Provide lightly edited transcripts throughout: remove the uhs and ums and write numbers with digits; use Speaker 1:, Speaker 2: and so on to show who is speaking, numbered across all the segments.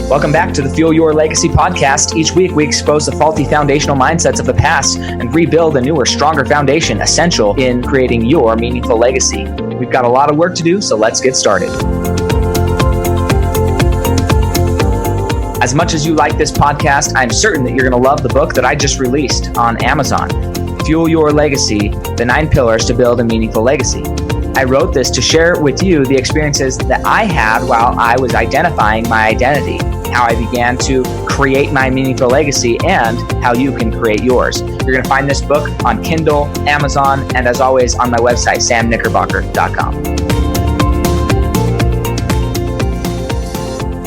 Speaker 1: Welcome back to the Fuel Your Legacy podcast. Each week, we expose the faulty foundational mindsets of the past and rebuild a newer, stronger foundation essential in creating your meaningful legacy. We've got a lot of work to do, so let's get started. As much as you like this podcast, I'm certain that you're going to love the book that I just released on Amazon, Fuel Your Legacy, The 9 Pillars to Build a Meaningful Legacy. I wrote this to share with you the experiences that I had while I was identifying my identity, how I began to create my meaningful legacy, and how you can create yours. You're going to find this book on Kindle, Amazon, and as always on my website, samknickerbocker.com.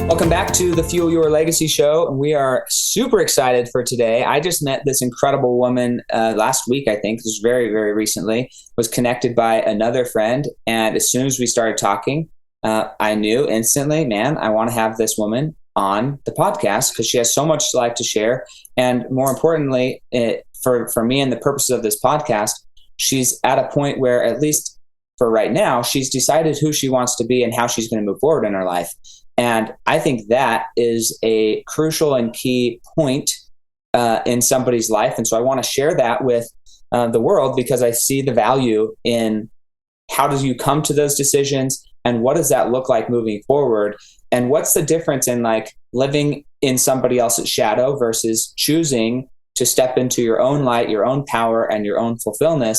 Speaker 1: Welcome back to the Fuel Your Legacy show. And we are super excited for today. I just met this incredible woman last week, I think. This was very, very recently. Was connected by another friend. And as soon as we started talking, I knew instantly, man, I want to have this woman on the podcast because she has so much life to share. And more importantly, for me and the purposes of this podcast, she's at a point where, at least for right now, she's decided who she wants to be and how she's going to move forward in her life. And I think that is a crucial and key point in somebody's life. And so I want to share that with the world because I see the value in how do you come to those decisions and what does that look like moving forward? And what's the difference in like living in somebody else's shadow versus choosing to step into your own light, your own power, and your own fulfillment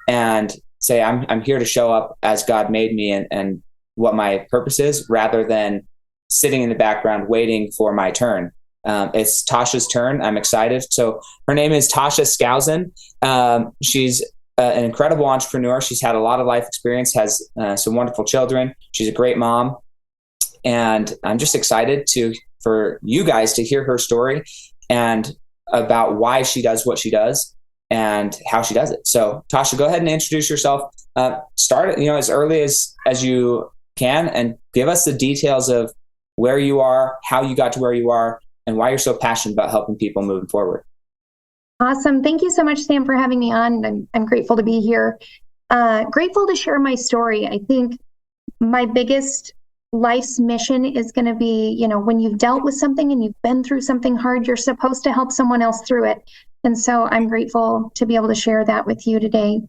Speaker 1: and say, I'm here to show up as God made me and what my purpose is, rather than sitting in the background waiting for my turn. It's Tasha's turn. I'm excited. So her name is Tasha Skousen. She's an incredible entrepreneur. She's had a lot of life experience, has some wonderful children. She's a great mom. And I'm just excited for you guys to hear her story and about why she does what she does and how she does it. So Tasha, go ahead and introduce yourself. Start as early as you can and give us the details of where you are, how you got to where you are, and why you're so passionate about helping people moving forward.
Speaker 2: Awesome. Thank you so much, Sam, for having me on. I'm grateful to be here. Grateful to share my story. I think my biggest life's mission is going to be, when you've dealt with something and you've been through something hard, you're supposed to help someone else through it. And so I'm grateful to be able to share that with you today.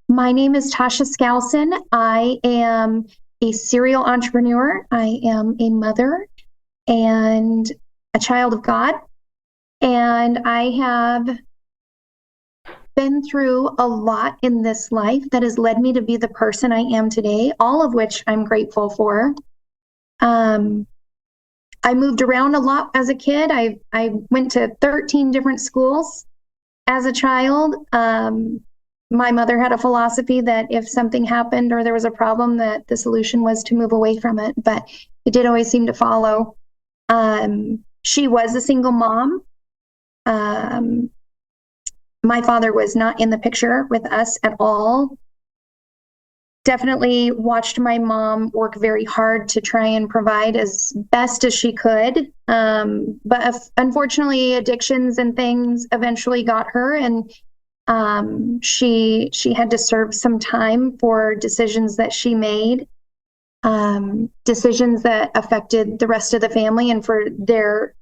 Speaker 2: My name is Tasha Skousen. I am a serial entrepreneur. I am a mother and a child of God. And I have been through a lot in this life that has led me to be the person I am today, all of which I'm grateful for. I moved around a lot as a kid. I went to 13 different schools as a child. My mother had a philosophy that if something happened or there was a problem, that the solution was to move away from it, but it did always seem to follow. She was a single mom. My father was not in the picture with us at all. Definitely watched my mom work very hard to try and provide as best as she could. But unfortunately, addictions and things eventually got her, and she had to serve some time for decisions that she made, decisions that affected the rest of the family, and for their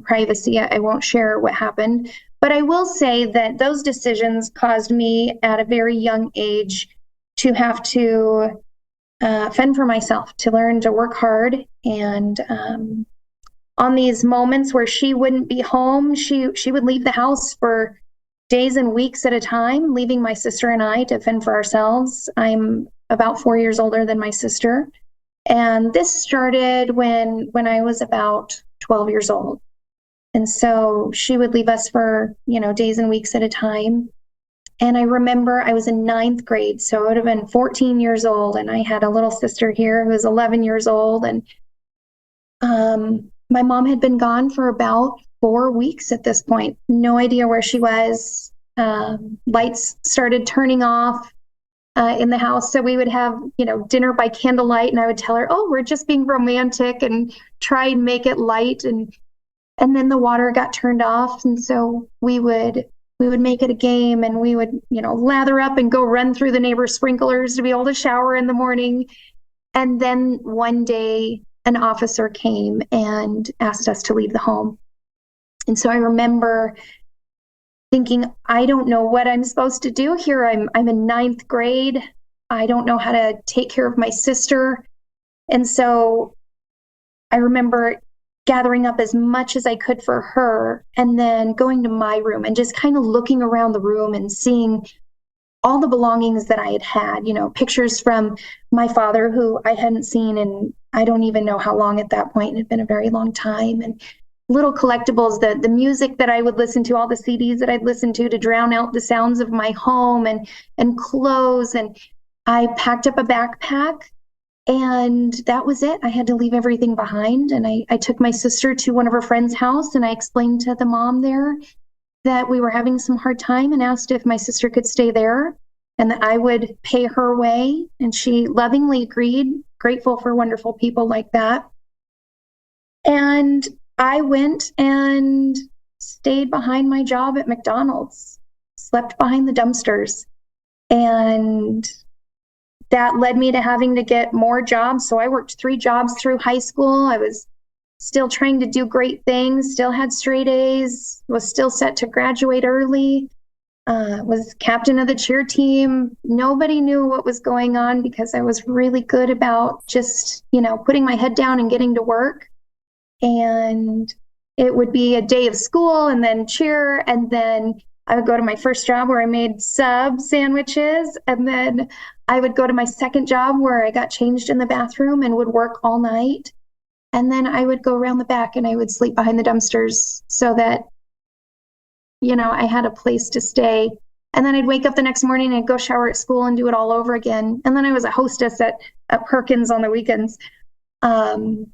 Speaker 2: privacy, I won't share what happened. But I will say that those decisions caused me at a very young age to have to fend for myself, to learn to work hard. And on these moments where she wouldn't be home, she would leave the house for days and weeks at a time, leaving my sister and I to fend for ourselves. I'm about 4 years older than my sister. And this started when I was about 12 years old. And so she would leave us for, days and weeks at a time. And I remember I was in 9th grade, so I would have been 14 years old. And I had a little sister here who was 11 years old. And my mom had been gone for about 4 weeks at this point. No idea where she was. Lights started turning off in the house. So we would have, dinner by candlelight. And I would tell her, oh, we're just being romantic and try and make it light. And then the water got turned off. And so we would make it a game, and we would, lather up and go run through the neighbor's sprinklers to be able to shower in the morning. And then one day an officer came and asked us to leave the home. And so I remember thinking, I don't know what I'm supposed to do here. I'm in ninth grade. I don't know how to take care of my sister. And so I remember gathering up as much as I could for her, and then going to my room and just kind of looking around the room and seeing all the belongings that I had had, pictures from my father, who I hadn't seen in, I don't even know how long at that point. It had been a very long time. And little collectibles, the music that I would listen to, all the CDs that I'd listen to drown out the sounds of my home, and clothes. And I packed up a backpack, and that was it. I had to leave everything behind. And I took my sister to one of her friend's house, and I explained to the mom there that we were having some hard time, and asked if my sister could stay there and that I would pay her way. And she lovingly agreed, grateful for wonderful people like that. And I went and stayed behind my job at McDonald's, slept behind the dumpsters. And that led me to having to get more jobs. So I worked 3 jobs through high school. I was still trying to do great things, still had straight A's, was still set to graduate early, was captain of the cheer team. Nobody knew what was going on because I was really good about just, putting my head down and getting to work. And it would be a day of school and then cheer, and then I would go to my first job where I made sub sandwiches, and then I would go to my second job where I got changed in the bathroom and would work all night. And then I would go around the back and I would sleep behind the dumpsters so that, I had a place to stay. And then I'd wake up the next morning and I'd go shower at school and do it all over again. And then I was a hostess at Perkins on the weekends. And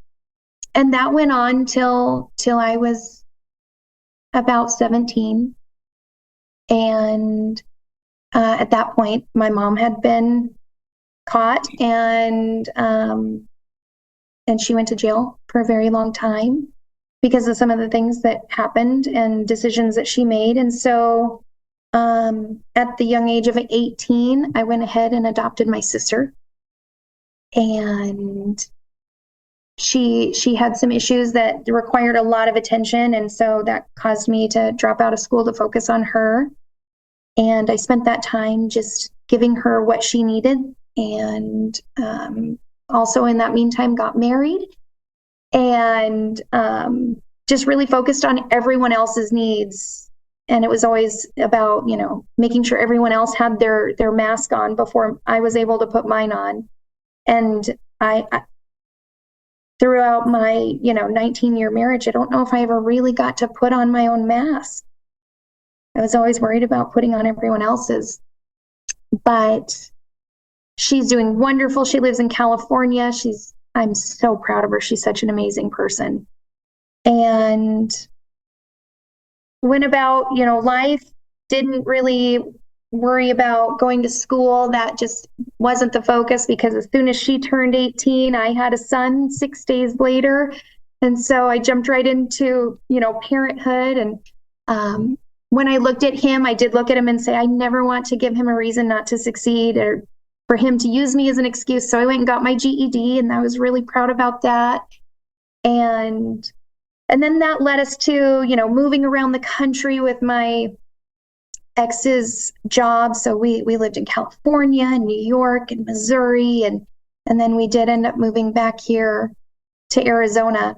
Speaker 2: that went on till I was about 17. And at that point, my mom had been caught, and she went to jail for a very long time because of some of the things that happened and decisions that she made. And so at the young age of 18, I went ahead and adopted my sister. And she had some issues that required a lot of attention. And so that caused me to drop out of school to focus on her. And I spent that time just giving her what she needed. And also in that meantime, got married, and just really focused on everyone else's needs. And it was always about, making sure everyone else had their mask on before I was able to put mine on. And I throughout my, 19-year marriage, I don't know if I ever really got to put on my own mask. I was always worried about putting on everyone else's. But she's doing wonderful. She lives in California. I'm so proud of her. She's such an amazing person. And went about, life, didn't really worry about going to school. That just wasn't the focus, because as soon as she turned 18, I had a son 6 days later. And so I jumped right into, parenthood. And when I looked at him, I did look at him and say, I never want to give him a reason not to succeed, or for him to use me as an excuse. So I went and got my GED, and I was really proud about that. And then that led us to, moving around the country with my ex's job. So we lived in California and New York and Missouri. And then we did end up moving back here to Arizona.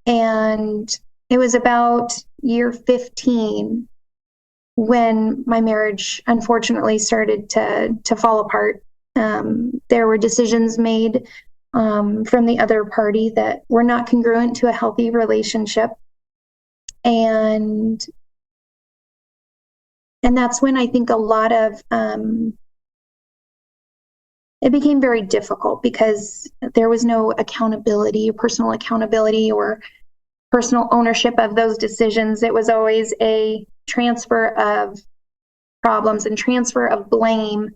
Speaker 2: And it was about year 15 when my marriage unfortunately started to fall apart. There were decisions made from the other party that were not congruent to a healthy relationship. And that's when I think a lot of, it became very difficult, because there was no accountability, personal accountability, or personal ownership of those decisions. It was always a transfer of problems and transfer of blame,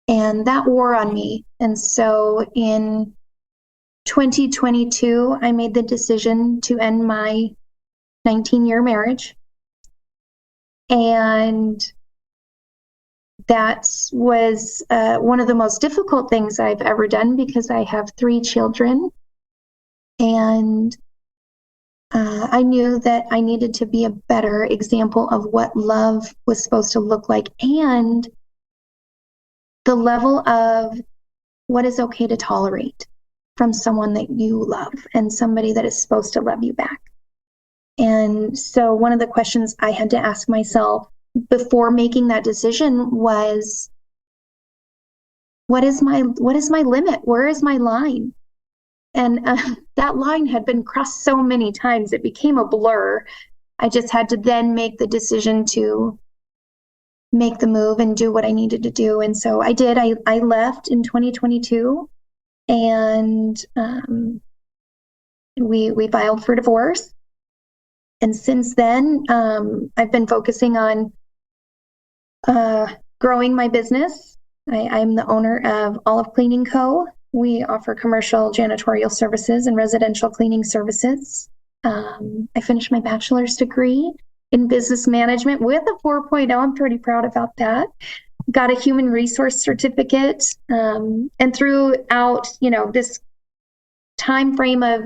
Speaker 2: and that wore on me. And so in 2022, I made the decision to end my 19-year marriage. And that was one of the most difficult things I've ever done, because I have 3 children. And I knew that I needed to be a better example of what love was supposed to look like and the level of what is okay to tolerate from someone that you love and somebody that is supposed to love you back. And so one of the questions I had to ask myself before making that decision was, what is my limit? Where is my line? And that line had been crossed so many times, it became a blur. I just had to then make the decision to make the move and do what I needed to do. And so I did. I left in 2022, and we filed for divorce. And since then, I've been focusing on growing my business. I'm the owner of Olive Cleaning Co. We offer commercial janitorial services and residential cleaning services. I finished my bachelor's degree in business management with a 4.0. I'm pretty proud about that. Got a human resource certificate. And throughout, this time frame of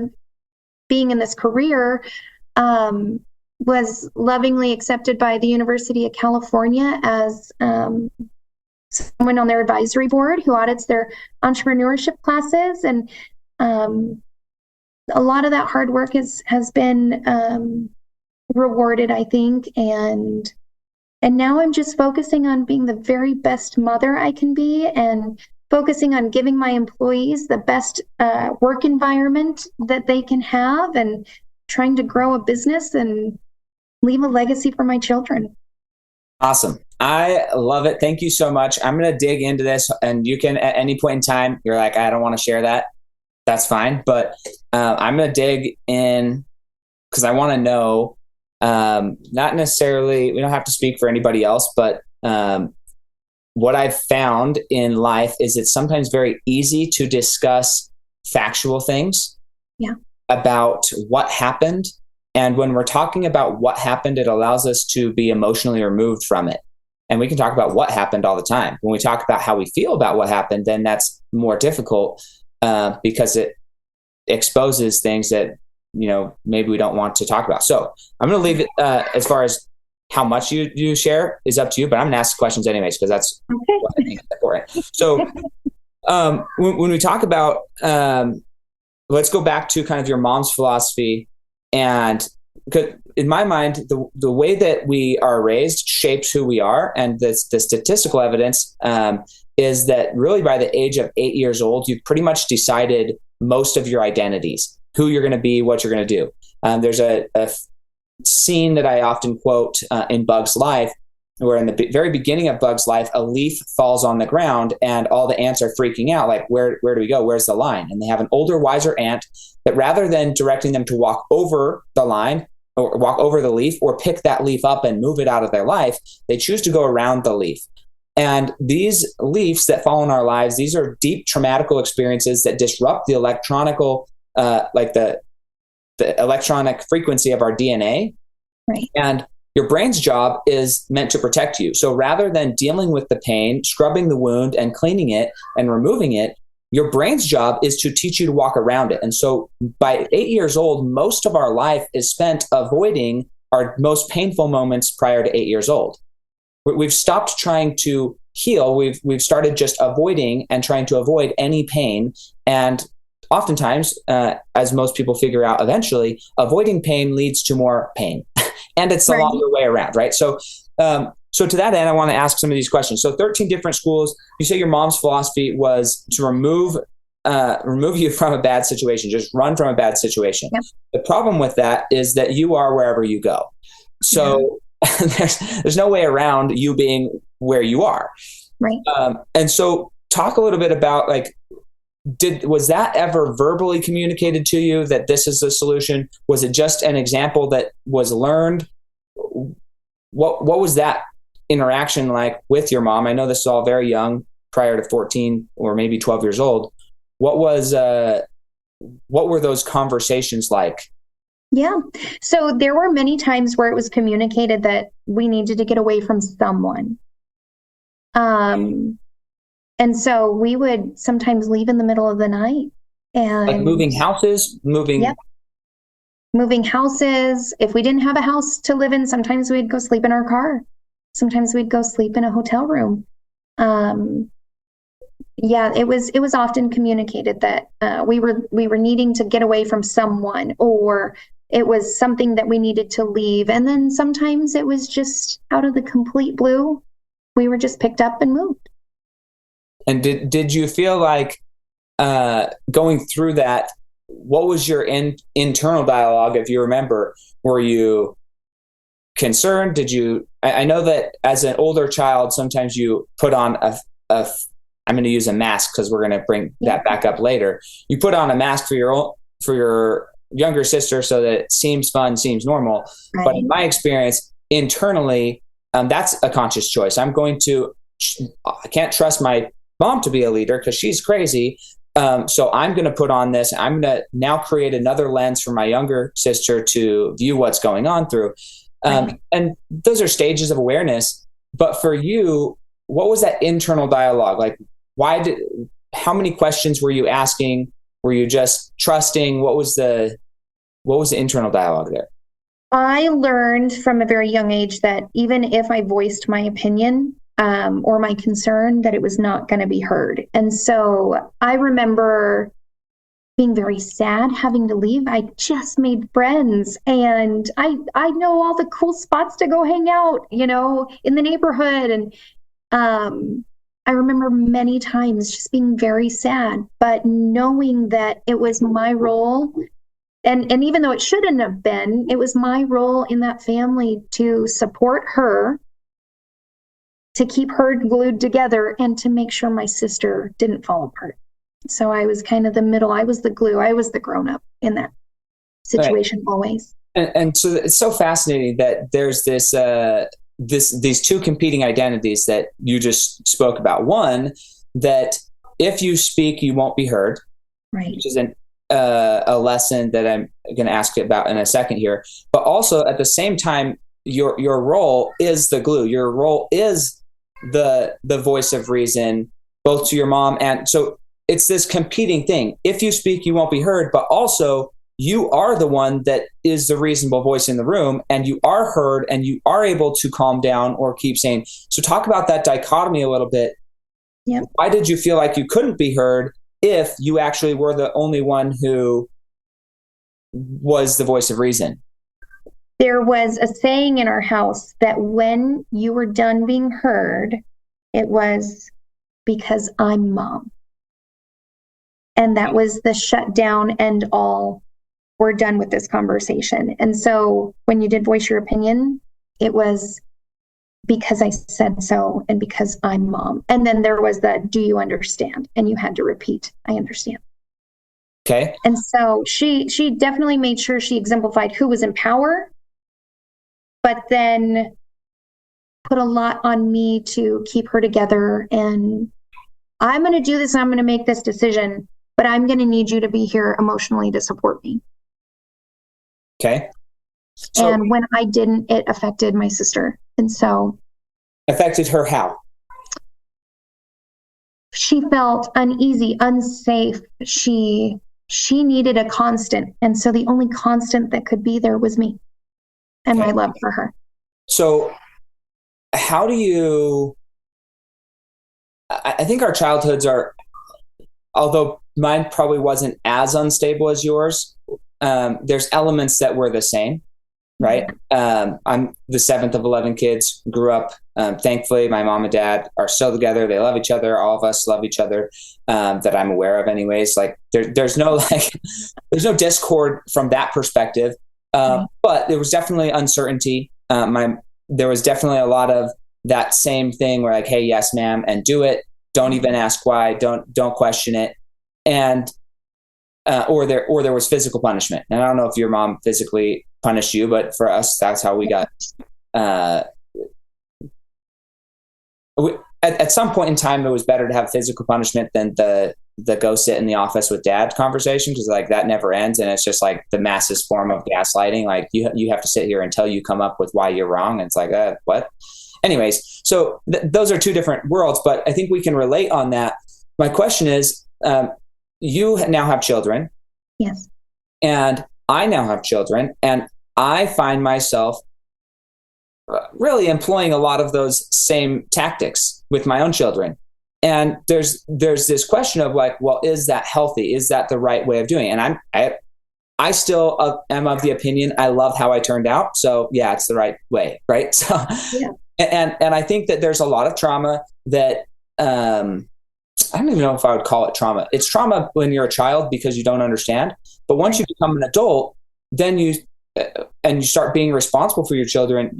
Speaker 2: being in this career, was lovingly accepted by the University of California as someone on their advisory board who audits their entrepreneurship classes. And a lot of that hard work has been rewarded, I think. And now I'm just focusing on being the very best mother I can be and focusing on giving my employees the best work environment that they can have and trying to grow a business and leave a legacy for my children.
Speaker 1: Awesome. I love it. Thank you so much. I'm going to dig into this, and you can, at any point in time, you're like, I don't want to share that. That's fine. But I'm going to dig in because I want to know, not necessarily, we don't have to speak for anybody else, but what I've found in life is it's sometimes very easy to discuss factual things about what happened. And when we're talking about what happened, it allows us to be emotionally removed from it. And we can talk about what happened all the time. When we talk about how we feel about what happened, then that's more difficult because it exposes things that, maybe we don't want to talk about. So I'm going to leave it as far as how much you share is up to you, but I'm going to ask questions anyways, because that's what I think is important. So when we talk about, let's go back to kind of your mom's philosophy. And because in my mind, the way that we are raised shapes who we are. And the statistical evidence is that really by the age of 8 years old, you've pretty much decided most of your identities, who you're going to be, what you're going to do. There's a scene that I often quote in Bug's Life, where in the very beginning of Bug's life, a leaf falls on the ground and all the ants are freaking out. Like, where do we go? Where's the line? And they have an older, wiser ant that rather than directing them to walk over the line or walk over the leaf or pick that leaf up and move it out of their life, they choose to go around the leaf. And these leaves that fall in our lives, these are deep traumatical experiences that disrupt the the electronic frequency of our DNA.
Speaker 2: Right.
Speaker 1: And your brain's job is meant to protect you. So rather than dealing with the pain, scrubbing the wound and cleaning it and removing it, your brain's job is to teach you to walk around it. And so by 8 years old, most of our life is spent avoiding our most painful moments prior to 8 years old. We've stopped trying to heal. We've started just avoiding and trying to avoid any pain. And oftentimes, as most people figure out eventually, avoiding pain leads to more pain. And it's the longer way around, right? So to that end, I want to ask some of these questions. So 13 different schools. You say your mom's philosophy was to remove you from a bad situation, just run from a bad situation. Yep. The problem with that is that you are wherever you go. So there's no way around you being where you are.
Speaker 2: Right.
Speaker 1: And so talk a little bit about was that ever verbally communicated to you that this is the solution? Was it just an example that was learned? What was that interaction like with your mom? I know this is all very young, prior to 14 or maybe 12 years old. What were those conversations like?
Speaker 2: Yeah. So there were many times where it was communicated that we needed to get away from someone. And so we would sometimes leave in the middle of the night
Speaker 1: Like
Speaker 2: And
Speaker 1: moving houses,
Speaker 2: yep, moving houses. If we didn't have a house to live in, sometimes we'd go sleep in our car. Sometimes we'd go sleep in a hotel room. Um, yeah, it was often communicated that we were needing to get away from someone, or it was something that we needed to leave. And then sometimes it was just out of the complete blue. We were just picked up and moved.
Speaker 1: And did you feel like going through that? What was your internal dialogue, if you remember? Were you concerned? Did you? I know that as an older child, sometimes you put on a I'm going to use a mask because we're going to bring that back up later. You put on a mask for your younger sister so that it seems fun, seems normal.
Speaker 2: Right.
Speaker 1: But in my experience, internally, that's a conscious choice. I can't trust my mom to be a leader because she's crazy. So I'm going to put on this. I'm going to now create another lens for my younger sister to view what's going on through. And those are stages of awareness. But for you, what was that internal dialogue? Like, how many questions were you asking? Were you just trusting? What was the internal dialogue there?
Speaker 2: I learned from a very young age that even if I voiced my opinion or my concern, that it was not going to be heard. And so I remember being very sad having to leave. I just made friends, and I know all the cool spots to go hang out, in the neighborhood. And I remember many times just being very sad, but knowing that it was my role. And even though it shouldn't have been, it was my role in that family to support her, to keep her glued together, and to make sure my sister didn't fall apart. So I was kind of the middle. I was the glue. I was the grown-up in that situation. Right. Always.
Speaker 1: And so it's so fascinating that there's these two competing identities that you just spoke about. One, that if you speak, you won't be heard.
Speaker 2: Right.
Speaker 1: Which is a lesson that I'm going to ask you about in a second here. But also at the same time, your role is the glue. Your role is the voice of reason, both to your mom. And so it's this competing thing. If you speak, you won't be heard, but also you are the one that is the reasonable voice in the room, and you are heard, and you are able to calm down or keep saying. So talk about that dichotomy a little bit.
Speaker 2: Yep.
Speaker 1: Why did you feel like you couldn't be heard if you actually were the only one who was the voice of reason?
Speaker 2: There was a saying in our house that when you were done being heard, it was because I'm mom. And that was the shutdown and all. We're done with this conversation. And so when you did voice your opinion, it was because I said so and because I'm mom. And then there was the, do you understand? And you had to repeat, I understand.
Speaker 1: Okay.
Speaker 2: And so she definitely made sure she exemplified who was in power, but then put a lot on me to keep her together. And I'm going to do this, and I'm going to make this decision, but I'm going to need you to be here emotionally to support me.
Speaker 1: Okay.
Speaker 2: And when I didn't, it affected my sister. And so.
Speaker 1: Affected her how?
Speaker 2: She felt uneasy, unsafe. She needed a constant. And so the only constant that could be there was me and my love for her.
Speaker 1: So how do you, I think our childhoods are, although mine probably wasn't as unstable as yours, there's elements that were the same, right? I'm the 7th of 11 kids, grew up, thankfully, my mom and dad are still together. They love each other. All of us love each other, that I'm aware of anyways. Like there's no discord from that perspective. But there was definitely uncertainty. There was definitely a lot of that same thing where like, hey, yes, ma'am, and do it. Don't even ask why. Don't question it. And or there was physical punishment. And I don't know if your mom physically punished you, but for us, that's how we got. At some point in time, it was better to have physical punishment than the go sit in the office with dad conversation, because like that never ends, and it's just like the massive form of gaslighting. Like you have to sit here until you come up with why you're wrong. And it's like what? Anyways, so those are two different worlds, but I think we can relate on that. My question is, you now have children.
Speaker 2: Yes.
Speaker 1: And I now have children, and I find myself really employing a lot of those same tactics with my own children. And there's this question of like, well, is that healthy? Is that the right way of doing it? And I still am of the opinion I love how I turned out. So yeah, it's the right way, right? So yeah. And I think that there's a lot of trauma that I don't even know if I would call it trauma. It's trauma when you're a child because you don't understand. But once you become an adult, then you start being responsible for your children.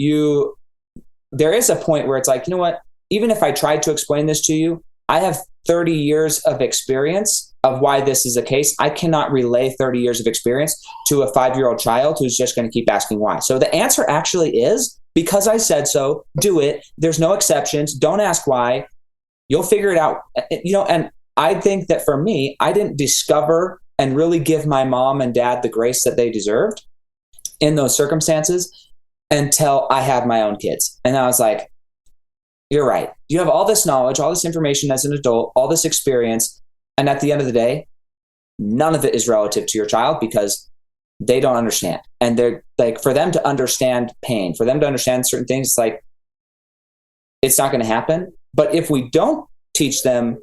Speaker 1: There is a point where it's like, you know what? Even if I tried to explain this to you, I have 30 years of experience of why this is the case. I cannot relay 30 years of experience to a 5-year-old child who's just going to keep asking why. So the answer actually is, because I said so, do it. There's no exceptions. Don't ask why. You'll figure it out. And I think that for me, I didn't discover and really give my mom and dad the grace that they deserved in those circumstances until I had my own kids. And I was like, you're right. You have all this knowledge, all this information as an adult, all this experience. And at the end of the day, none of it is relative to your child because they don't understand. And they're like, for them to understand pain, for them to understand certain things, it's like, it's not going to happen. But if we don't teach them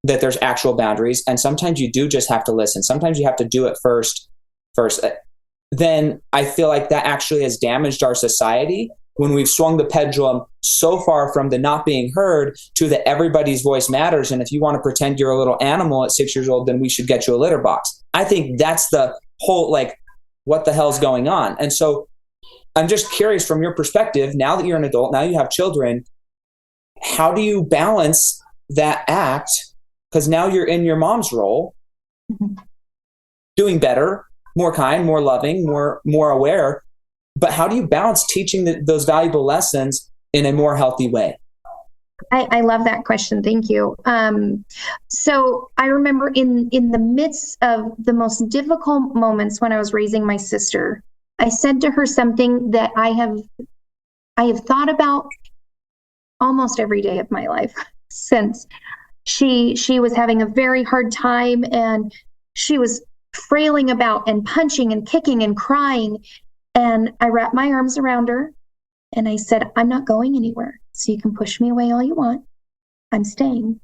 Speaker 1: that there's actual boundaries, and sometimes you do just have to listen, sometimes you have to do it first, then I feel like that actually has damaged our society when we've swung the pendulum so far from the not being heard to the everybody's voice matters. And if you want to pretend you're a little animal at 6 years old, then we should get you a litter box. I think that's the whole, like, what the hell's going on? And so I'm just curious from your perspective, now that you're an adult, now you have children, how do you balance that act? Because now you're in your mom's role, doing better, more kind, more loving, more aware. But how do you balance teaching those valuable lessons in a more healthy way?
Speaker 2: I love that question. Thank you. So I remember in the midst of the most difficult moments when I was raising my sister, I said to her something that I have thought about almost every day of my life since she was having a very hard time, and she was frailing about and punching and kicking and crying. And I wrapped my arms around her and I said, I'm not going anywhere. So you can push me away all you want. I'm staying.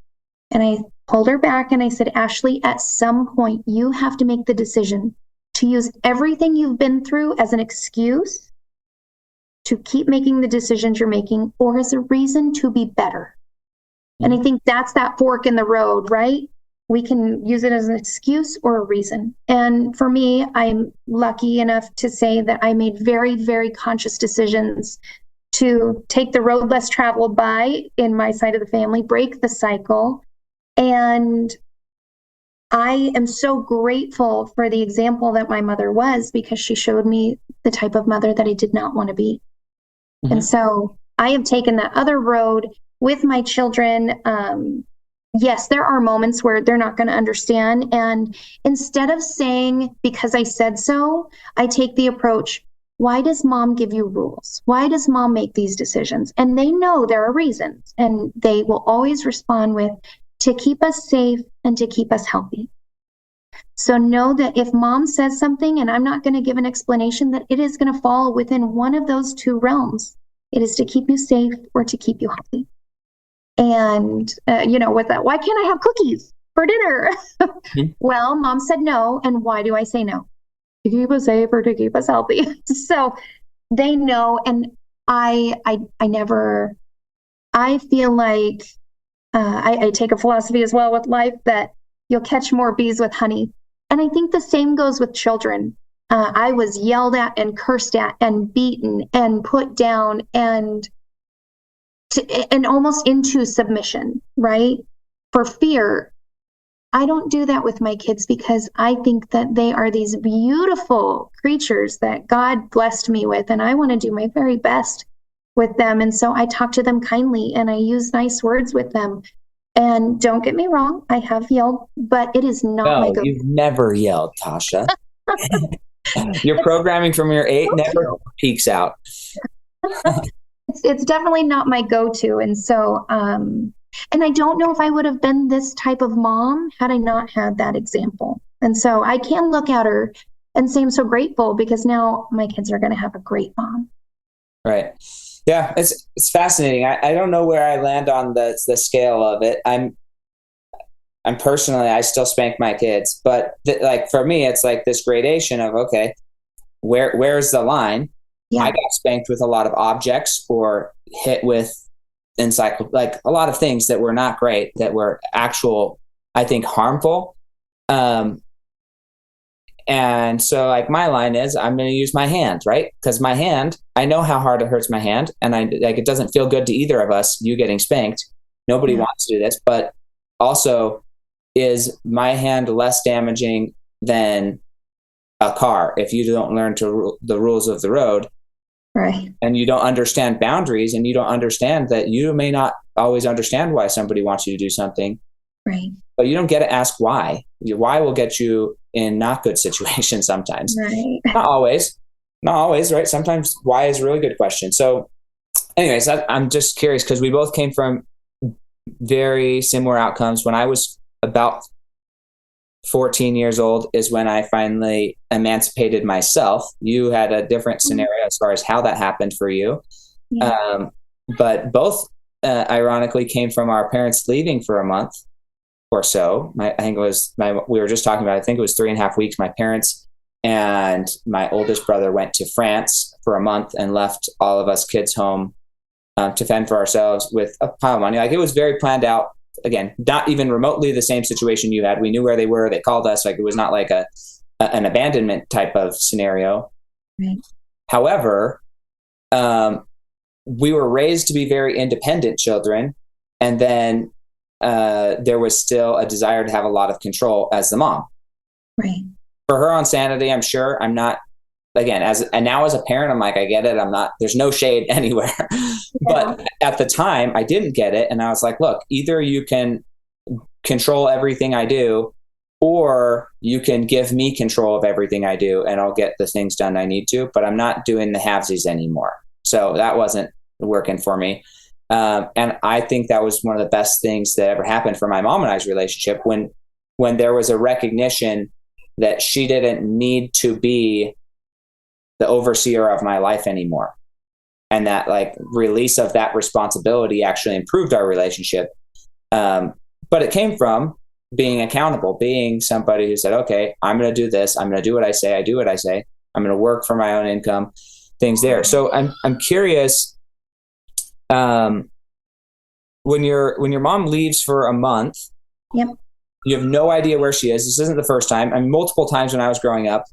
Speaker 2: And I pulled her back and I said, Ashley, at some point you have to make the decision to use everything you've been through as an excuse to keep making the decisions you're making, or as a reason to be better. And I think that's that fork in the road, right? We can use it as an excuse or a reason. And for me, I'm lucky enough to say that I made very, very conscious decisions to take the road less traveled by in my side of the family, break the cycle. And I am so grateful for the example that my mother was, because she showed me the type of mother that I did not want to be. Mm-hmm. And so I have taken that other road with my children. Yes, there are moments where they're not going to understand. And instead of saying, because I said so, I take the approach, why does mom give you rules? Why does mom make these decisions? And they know there are reasons, and they will always respond with, to keep us safe and to keep us healthy. So know that if mom says something and I'm not going to give an explanation, that it is going to fall within one of those two realms. It is to keep you safe or to keep you healthy. And, with that, why can't I have cookies for dinner? Mm-hmm. Well, mom said no. And why do I say no? To keep us safe or to keep us healthy. So they know. And I feel like I take a philosophy as well with life that you'll catch more bees with honey. And I think the same goes with children. I was yelled at and cursed at and beaten and put down and almost into submission, right? For fear. I don't do that with my kids, because I think that they are these beautiful creatures that God blessed me with, and I want to do my very best with them. And so I talk to them kindly and I use nice words with them. And don't get me wrong, I have yelled, but it is not my go-to.
Speaker 1: You've never yelled, Tasha. Your programming from your 8 never peaks out.
Speaker 2: It's definitely not my go-to. And so And I don't know if I would have been this type of mom had I not had that example. And so I can look at her and say I'm so grateful because now my kids are going to have a great mom.
Speaker 1: Right. Yeah, it's fascinating. I don't know where I land on the scale of it. I'm personally, I still spank my kids, but like for me, it's like this gradation of, okay, where's the line?
Speaker 2: Yeah.
Speaker 1: I got spanked with a lot of objects or hit with like a lot of things that were not great, that were I think, harmful. And so like my line is I'm going to use my hand, right? Because my hand, I know how hard it hurts my hand, and it doesn't feel good to either of us, you getting spanked. Nobody wants to do this, but also, is my hand less damaging than a car if you don't learn the rules of the road?
Speaker 2: Right.
Speaker 1: And you don't understand boundaries, and you don't understand that you may not always understand why somebody wants you to do something.
Speaker 2: Right.
Speaker 1: But you don't get to ask why. Why will get you in not good situations sometimes.
Speaker 2: Right.
Speaker 1: Not always, right? Sometimes why is a really good question. So anyways, I'm just curious because we both came from very similar outcomes. When I was about 14 years old is when I finally emancipated myself. You had a different scenario as far as how that happened for you. Yeah. But both ironically came from our parents leaving for a month or so. I think it was we were just talking about, I think it was 3.5 weeks. My parents and my oldest brother went to France for a month and left all of us kids home to fend for ourselves with a pile of money. Like, it was very planned out. Again, not even remotely the same situation you had. We knew where they were. They called us. Like, it was not like an abandonment type of scenario.
Speaker 2: Right.
Speaker 1: However, we were raised to be very independent children. And then there was still a desire to have a lot of control as the mom.
Speaker 2: Right.
Speaker 1: For her own sanity, I'm sure. I'm not, again, now as a parent, I'm like, I get it. There's no shade anywhere. But at the time I didn't get it. And I was like, look, either you can control everything I do, or you can give me control of everything I do and I'll get the things done I need to, but I'm not doing the halvesies anymore. So that wasn't working for me. And I think that was one of the best things that ever happened for my mom and I's relationship, when there was a recognition that she didn't need to be the overseer of my life anymore. And that, like, release of that responsibility actually improved our relationship. But it came from being accountable, being somebody who said, okay, I'm going to do this. I'm going to do what I say. I do what I say. I'm going to work for my own income, things there. So I'm curious, when your mom leaves for a month,
Speaker 2: yep,
Speaker 1: you have no idea where she is. This isn't the first time. I mean, multiple times when I was growing up,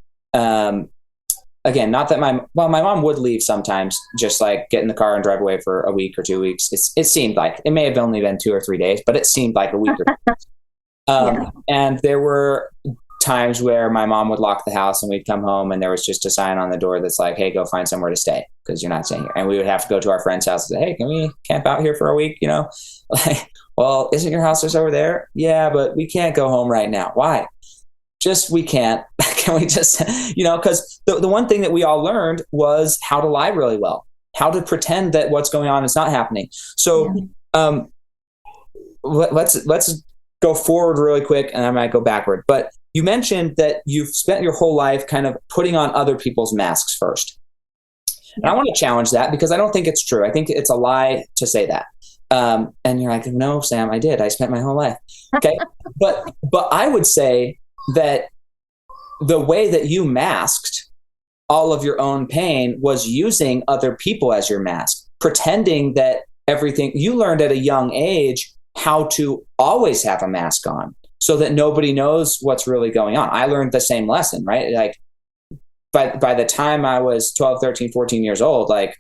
Speaker 1: again, not that my mom would leave sometimes, just like get in the car and drive away for a week or 2 weeks. It seemed like it may have only been 2 or 3 days, but it seemed like a week or 2 days. And there were times where my mom would lock the house and we'd come home and there was just a sign on the door that's like, hey, go find somewhere to stay because you're not staying here. And we would have to go to our friend's house and say, hey, can we camp out here for a week? You know, like, well, isn't your house just over there? Yeah, but we can't go home right now. Why? Just, we can't. Can we just, because the one thing that we all learned was how to lie really well, how to pretend that what's going on is not happening. So let's go forward really quick and I might go backward. But you mentioned that you've spent your whole life kind of putting on other people's masks first. And I want to challenge that because I don't think it's true. I think it's a lie to say that. And you're like, no, Sam, I did. I spent my whole life. Okay. But I would say that the way that you masked all of your own pain was using other people as your mask, pretending that everything you learned at a young age, how to always have a mask on so that nobody knows what's really going on. I learned the same lesson, right? Like by the time I was 12, 13, 14 years old, like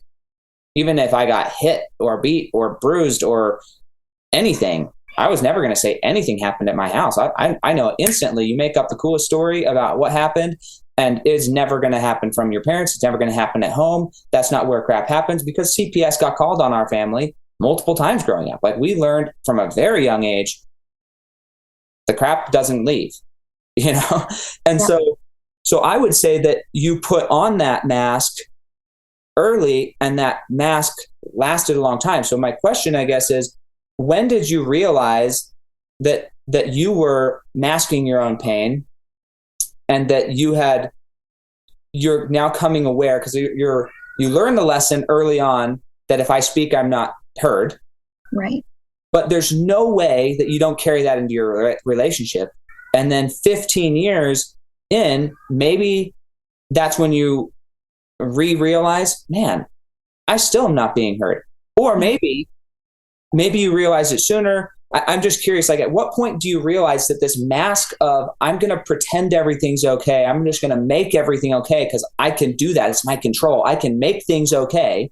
Speaker 1: even if I got hit or beat or bruised or anything, I was never going to say anything happened at my house. I know instantly you make up the coolest story about what happened and it's never going to happen from your parents. It's never going to happen at home. That's not where crap happens because CPS got called on our family multiple times growing up. Like we learned from a very young age, the crap doesn't leave, And so I would say that you put on that mask early and that mask lasted a long time. So my question, I guess, is when did you realize that you were masking your own pain, and that you're now coming aware, because you learned the lesson early on that if I speak, I'm not heard.
Speaker 2: Right.
Speaker 1: But there's no way that you don't carry that into your relationship. And then 15 years in, maybe that's when you realize, man, I still am not being heard. Or maybe you realize it sooner. I'm just curious, like, at what point do you realize that this mask of I'm going to pretend everything's okay, I'm just going to make everything okay because I can do that, it's my control, I can make things okay.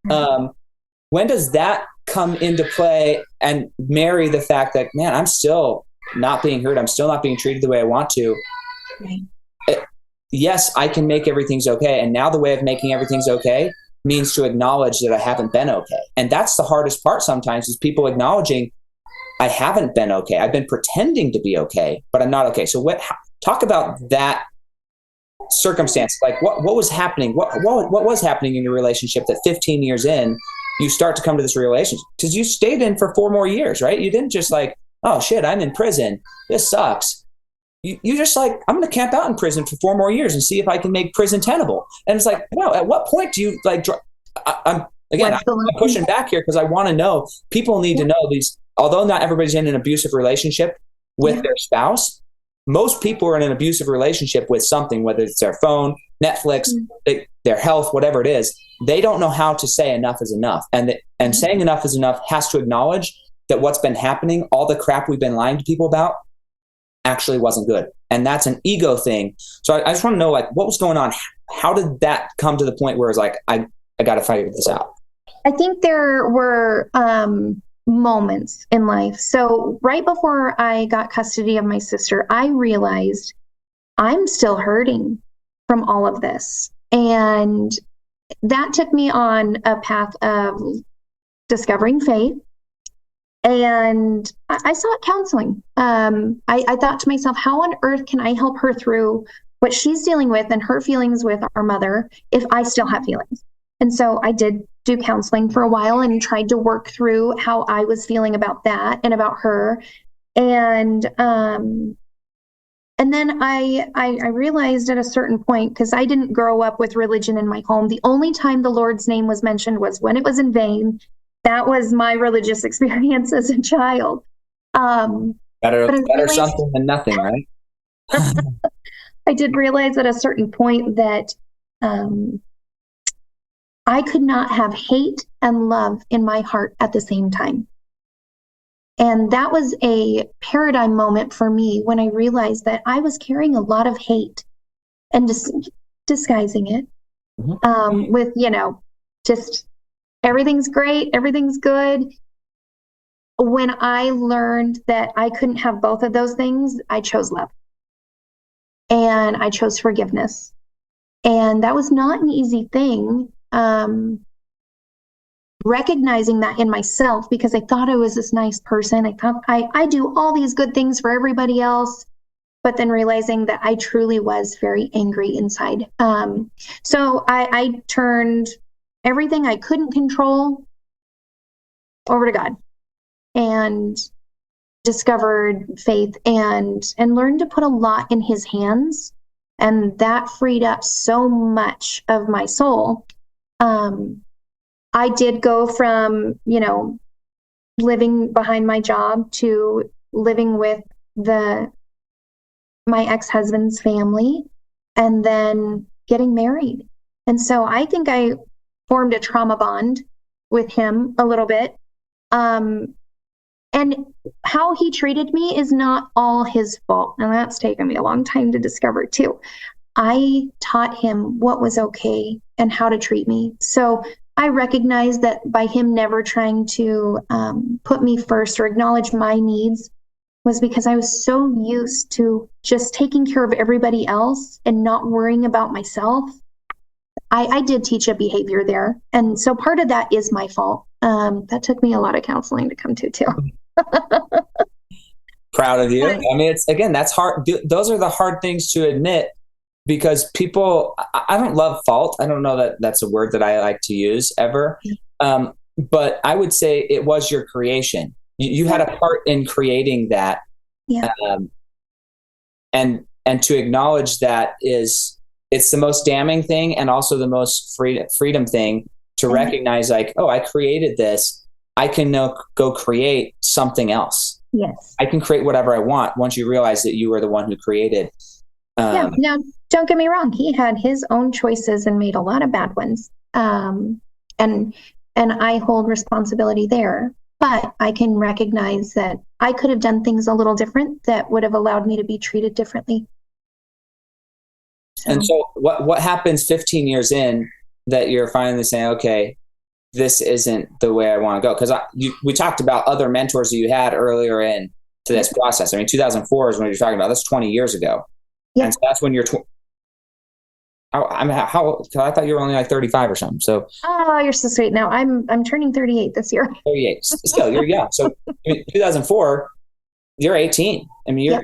Speaker 1: When does that come into play and marry the fact that, man, I'm still not being heard, I'm still not being treated the way I want to? Right. Yes, I can make everything's okay. And now the way of making everything's okay means to acknowledge that I haven't been okay. And that's the hardest part sometimes, is people acknowledging, I haven't been okay. I've been pretending to be okay, but I'm not okay. So talk about that circumstance. Like what was happening? What was happening in your relationship that 15 years in, you start to come to this realization? Because you stayed in for 4 more years, right? You didn't just like, oh shit, I'm in prison, this sucks. You just like, I'm going to camp out in prison for 4 more years and see if I can make prison tenable. And it's like, no, at what point do you like, I'm pushing back here because I want to know, people need to know these, although not everybody's in an abusive relationship with their spouse, most people are in an abusive relationship with something, whether it's their phone, Netflix, their health, whatever it is. They don't know how to say enough is enough. And saying enough is enough has to acknowledge that what's been happening, all the crap we've been lying to people about, actually wasn't good. And that's an ego thing. So I just want to know, like, what was going on? How did that come to the point where it's like, I got to figure this out?
Speaker 2: I think there were moments in life. So right before I got custody of my sister, I realized I'm still hurting from all of this. And that took me on a path of discovering faith. And I sought counseling. I thought to myself, how on earth can I help her through what she's dealing with and her feelings with our mother if I still have feelings? And so I did do counseling for a while and tried to work through how I was feeling about that and about her. And then I realized at a certain point, because I didn't grow up with religion in my home, the only time the Lord's name was mentioned was when it was in vain. That was my religious experience as a child.
Speaker 1: Better something than nothing, right?
Speaker 2: I did realize at a certain point that I could not have hate and love in my heart at the same time. And that was a paradigm moment for me when I realized that I was carrying a lot of hate and just disguising it with, just everything's great, everything's good. When I learned that I couldn't have both of those things, I chose love. And I chose forgiveness. And that was not an easy thing. Recognizing that in myself, because I thought I was this nice person. I thought I do all these good things for everybody else, but then realizing that I truly was very angry inside. So I turned everything I couldn't control over to God and discovered faith and learned to put a lot in his hands. And that freed up so much of my soul. I did go from, living behind my job to living with my ex-husband's family and then getting married. And so I think I formed a trauma bond with him a little bit. And how he treated me is not all his fault. And that's taken me a long time to discover too. I taught him what was okay and how to treat me. So I recognized that by him never trying to put me first or acknowledge my needs was because I was so used to just taking care of everybody else and not worrying about myself. I did teach a behavior there. And so part of that is my fault. That took me a lot of counseling to come to too.
Speaker 1: Proud of you. I mean, that's hard. Those are the hard things to admit. Because people, I don't love fault. I don't know that that's a word that I like to use ever. But I would say it was your creation. you had a part in creating that.
Speaker 2: Yeah.
Speaker 1: And to acknowledge that it's the most damning thing and also the most freedom thing to recognize, like, oh, I created this. I can now go create something else.
Speaker 2: Yes.
Speaker 1: I can create whatever I want once you realize that you were the one who created.
Speaker 2: Yeah. Now, don't get me wrong. He had his own choices and made a lot of bad ones. And I hold responsibility there. But I can recognize that I could have done things a little different that would have allowed me to be treated differently.
Speaker 1: And so what happens 15 years in that you're finally saying, okay, this isn't the way I want to go? Because we talked about other mentors that you had earlier in to this process. I mean, 2004 is when you're talking about. That's 20 years ago. Yeah. And so that's when you're how I thought you were only like 35 or something. So
Speaker 2: you're so sweet. Now I'm turning 38 this year.
Speaker 1: 38. Still, you're young. So 2004, you're 18. I mean,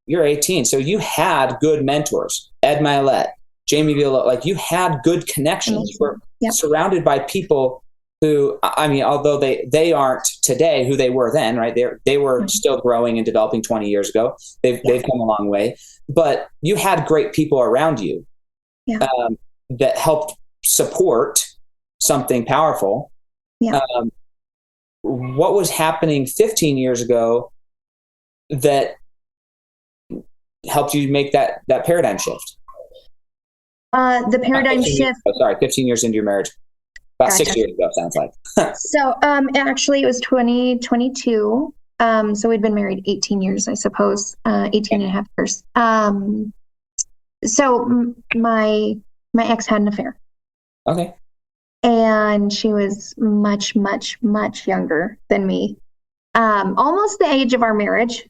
Speaker 1: you're 18. So you had good mentors, Ed Milet, Jamie Viola. Like, you had good connections. You were surrounded by people who, I mean, although they aren't today who they were then, right? They were still growing and developing 20 years ago. They've come a long way, but you had great people around you. Yeah. That helped support something powerful. Yeah. What was happening 15 years ago that helped you make that paradigm shift?
Speaker 2: The paradigm shift.
Speaker 1: 15 years into your marriage. About 6 years ago, sounds like.
Speaker 2: So actually, it was 2022. So we'd been married 18 years, I suppose, 18 and a half years. So my ex had an affair.
Speaker 1: Okay.
Speaker 2: And she was much, much, much younger than me. Almost the age of our marriage.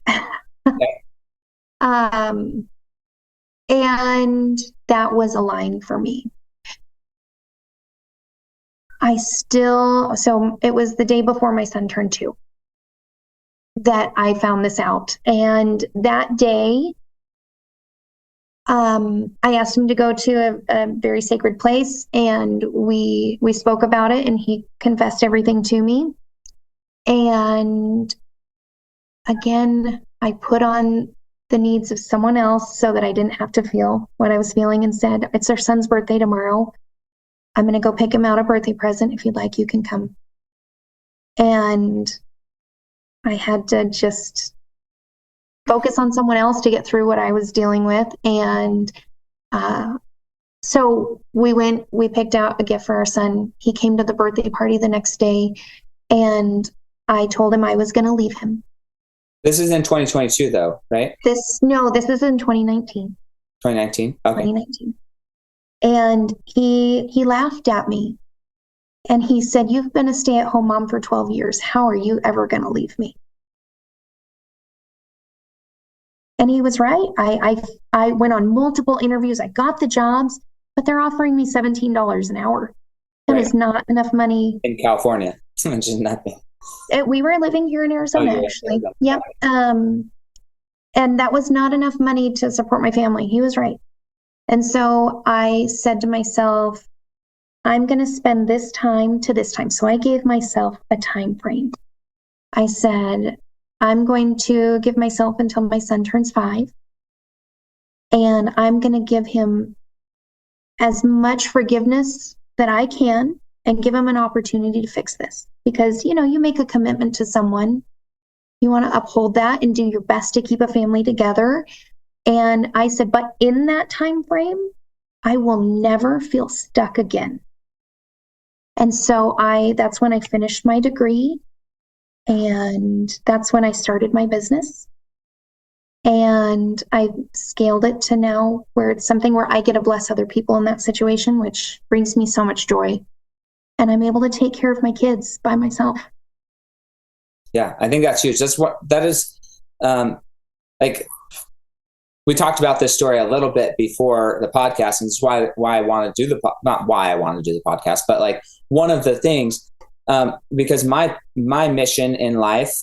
Speaker 2: Okay. And that was a line for me. So it was the day before my son turned 2 that I found this out. And that day, I asked him to go to a very sacred place, and we spoke about it, and he confessed everything to me. And again, I put on the needs of someone else so that I didn't have to feel what I was feeling, and said, it's our son's birthday tomorrow. I'm going to go pick him out a birthday present. If you'd like, you can come. And I had to just focus on someone else to get through what I was dealing with. And so we picked out a gift for our son. He came to the birthday party the next day, and I told him I was going to leave him.
Speaker 1: This is in 2022 though, right?
Speaker 2: This is in 2019.
Speaker 1: 2019? Okay.
Speaker 2: 2019. And he laughed at me, and he said, you've been a stay-at-home mom for 12 years. How are you ever going to leave me? And he was right. I went on multiple interviews. I got the jobs, but they're offering me $17 an hour. That is not enough money.
Speaker 1: In California, which is nothing.
Speaker 2: We were living here in Arizona, actually. Yep. And that was not enough money to support my family. He was right. And so I said to myself, I'm going to spend this time to this time. So I gave myself a time frame. I said, I'm going to give myself until my son turns 5. And I'm going to give him as much forgiveness that I can and give him an opportunity to fix this. Because, you make a commitment to someone, you want to uphold that and do your best to keep a family together. And I said, but in that time frame, I will never feel stuck again. And so that's when I finished my degree, and that's when I started my business. And I scaled it to now where it's something where I get to bless other people in that situation, which brings me so much joy. And I'm able to take care of my kids by myself.
Speaker 1: Yeah, I think that's huge. That is, like, we talked about this story a little bit before the podcast, and it's why I want to do not why I want to do the podcast, but like one of the things, because my mission in life,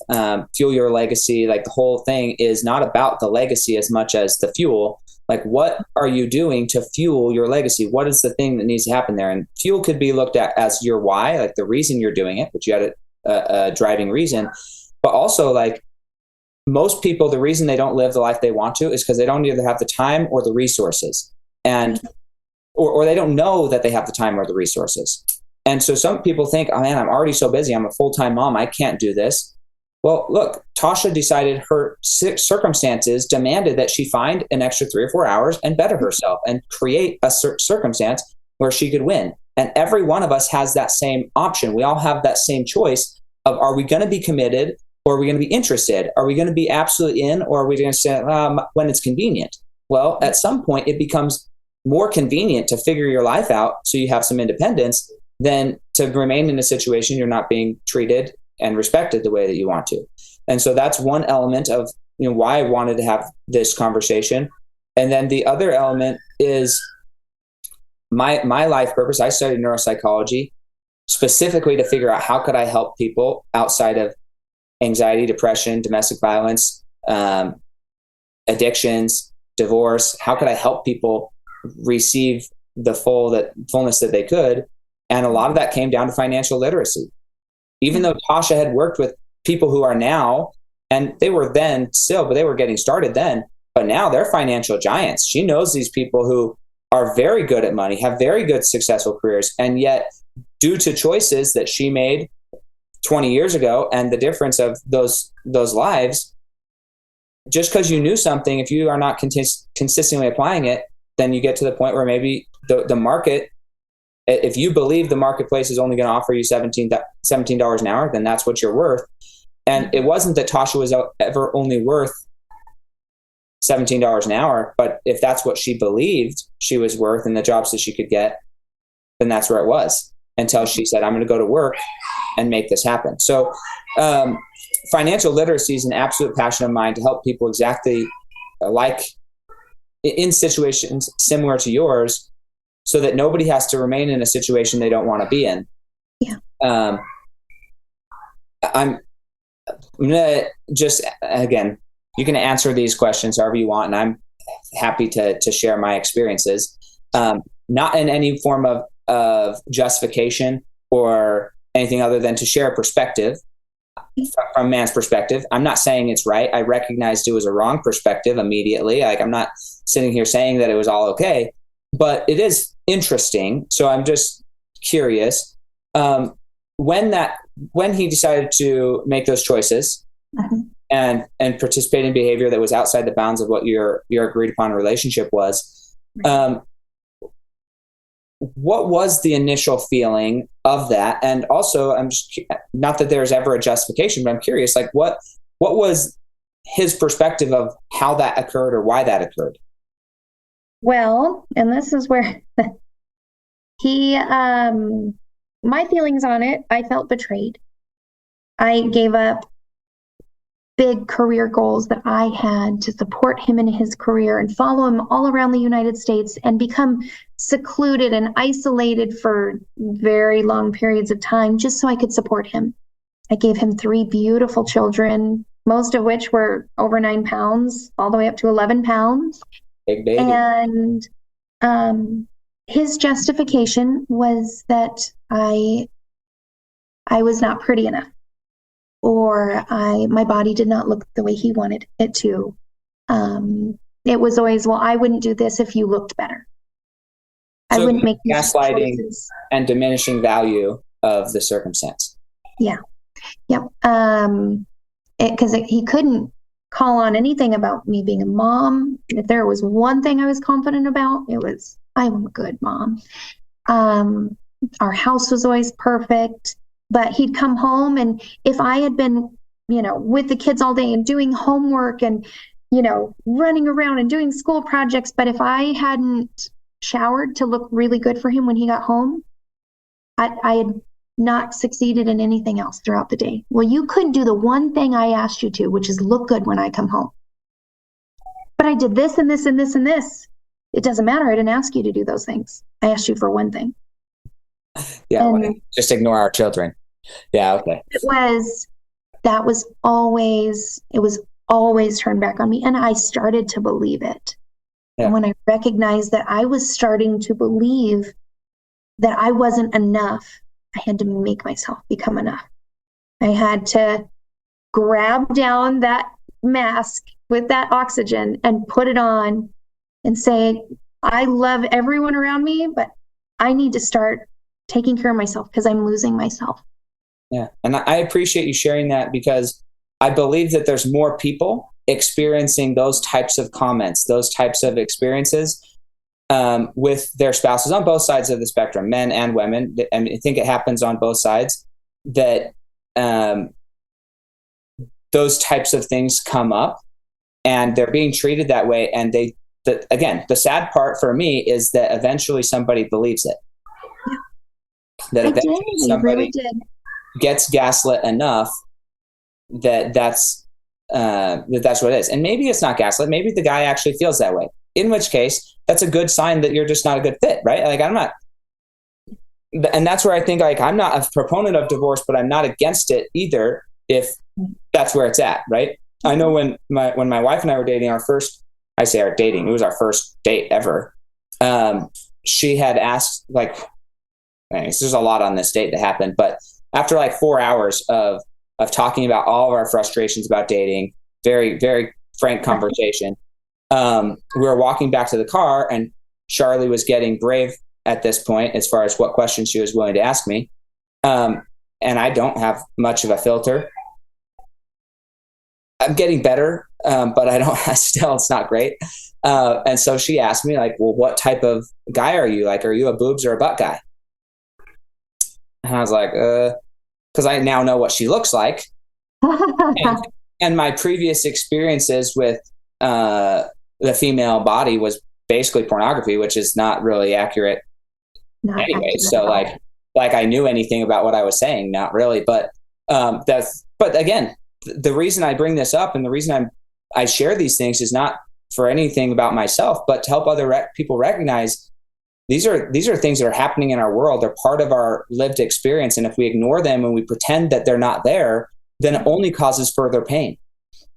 Speaker 1: fuel your legacy, like the whole thing is not about the legacy as much as the fuel. Like, what are you doing to fuel your legacy? What is the thing that needs to happen there? And fuel could be looked at as your why, like the reason you're doing it, but you had a driving reason. But also, like, most people, the reason they don't live the life they want to is because they don't either have the time or the resources, and or they don't know that they have the time or the resources. And so some people think, oh man, I'm already so busy. I'm a full-time mom. I can't do this. Well, look, Tasha decided her circumstances demanded that she find an extra 3 or 4 hours and better herself and create a circumstance where she could win. And every one of us has that same option. We all have that same choice of, are we going to be committed, or are we going to be interested? Are we going to be absolutely in, or are we going to say when it's convenient? Well, at some point it becomes more convenient to figure your life out so you have some independence than to remain in a situation you're not being treated and respected the way that you want to. And so that's one element of, why I wanted to have this conversation. And then the other element is my life purpose. I studied neuropsychology specifically to figure out how could I help people outside of anxiety, depression, domestic violence, addictions, divorce. How could I help people receive the fullness that they could? And a lot of that came down to financial literacy. Even though Tasha had worked with people who are now, and they were then still, but they were getting started then, but now they're financial giants. She knows these people who are very good at money, have very good successful careers, and yet due to choices that she made 20 years ago and the difference of those lives, just because you knew something, if you are not consistently applying it, then you get to the point where maybe the market, if you believe the marketplace is only going to offer you $17 an hour, then that's what you're worth. And it wasn't that Tasha was ever only worth $17 an hour, but if that's what she believed she was worth and the jobs that she could get, then that's where it was, until she said, I'm going to go to work and make this happen. So financial literacy is an absolute passion of mine, to help people exactly like in situations similar to yours, so that nobody has to remain in a situation they don't want to be in.
Speaker 2: Yeah.
Speaker 1: I'm going to just, again, you can answer these questions however you want, and I'm happy to share my experiences, not in any form of justification or anything other than to share a perspective from man's perspective. I'm not saying it's right. I recognized it was a wrong perspective immediately. Like, I'm not sitting here saying that it was all okay, but it is interesting. So I'm just curious, when he decided to make those choices and participate in behavior that was outside the bounds of what your agreed upon relationship was, what was the initial feeling of that? And also, I'm just, not that there's ever a justification, but I'm curious, like, what was his perspective of how that occurred or why that occurred?
Speaker 2: Well, and this is where my feelings on it, I felt betrayed. I gave up big career goals that I had to support him in his career and follow him all around the United States and become secluded and isolated for very long periods of time just so I could support him. I gave him 3 beautiful children, most of which were over 9 pounds, all the way up to 11 pounds.
Speaker 1: Big baby.
Speaker 2: And his justification was that I was not pretty enough, or my body did not look the way he wanted it to. It was always, well, I wouldn't do this if you looked better. I wouldn't make these
Speaker 1: gaslighting
Speaker 2: choices.
Speaker 1: And diminishing value of the circumstance.
Speaker 2: Yeah. Yep. Because he couldn't call on anything about me being a mom. If there was one thing I was confident about, it was I'm a good mom. Our house was always perfect, but he'd come home, and if I had been, with the kids all day and doing homework and, running around and doing school projects, but if I hadn't showered to look really good for him when he got home, I had not succeeded in anything else throughout the day. Well, you couldn't do the one thing I asked you to, which is look good when I come home. But I did this and this and this and this. It doesn't matter. I didn't ask you to do those things. I asked you for one thing.
Speaker 1: Yeah, just ignore our children. Yeah, okay.
Speaker 2: It was always turned back on me. And I started to believe it. Yeah. And when I recognized that I was starting to believe that I wasn't enough, I had to make myself become enough. I had to grab down that mask with that oxygen and put it on and say, I love everyone around me, but I need to start taking care of myself because I'm losing myself.
Speaker 1: Yeah. And I appreciate you sharing that, because I believe that there's more people experiencing those types of comments, those types of experiences with their spouses on both sides of the spectrum, men and women. I mean, I think it happens on both sides, that those types of things come up and they're being treated that way. And again, the sad part for me is that eventually somebody believes it.
Speaker 2: Yeah.
Speaker 1: That eventually somebody
Speaker 2: really did.
Speaker 1: Gets gaslit enough that's what it is. And maybe it's not gaslit. Maybe the guy actually feels that way, in which case that's a good sign that you're just not a good fit, right? Like, I'm not, and that's where I think, like, I'm not a proponent of divorce, but I'm not against it either, if that's where it's at, right? I know when my wife and I were dating, it was our first date ever. She had asked, like, anyways, there's a lot on this date that happened, but after like 4 hours of talking about all of our frustrations about dating, very, very frank conversation, we were walking back to the car, and Charlie was getting brave at this point as far as what questions she was willing to ask me. And I don't have much of a filter. I'm getting better, but it's not great. And so she asked me, like, well, what type of guy are you? Like, are you a boobs or a butt guy? And I was like, because I now know what she looks like. and my previous experiences with the female body was basically pornography, which is not really accurate anyway. So like I knew anything about what I was saying? Not really. But again, the reason I bring this up and the reason I share these things is not for anything about myself, but to help other people recognize these are things that are happening in our world. They're part of our lived experience. And if we ignore them and we pretend that they're not there, then it only causes further pain.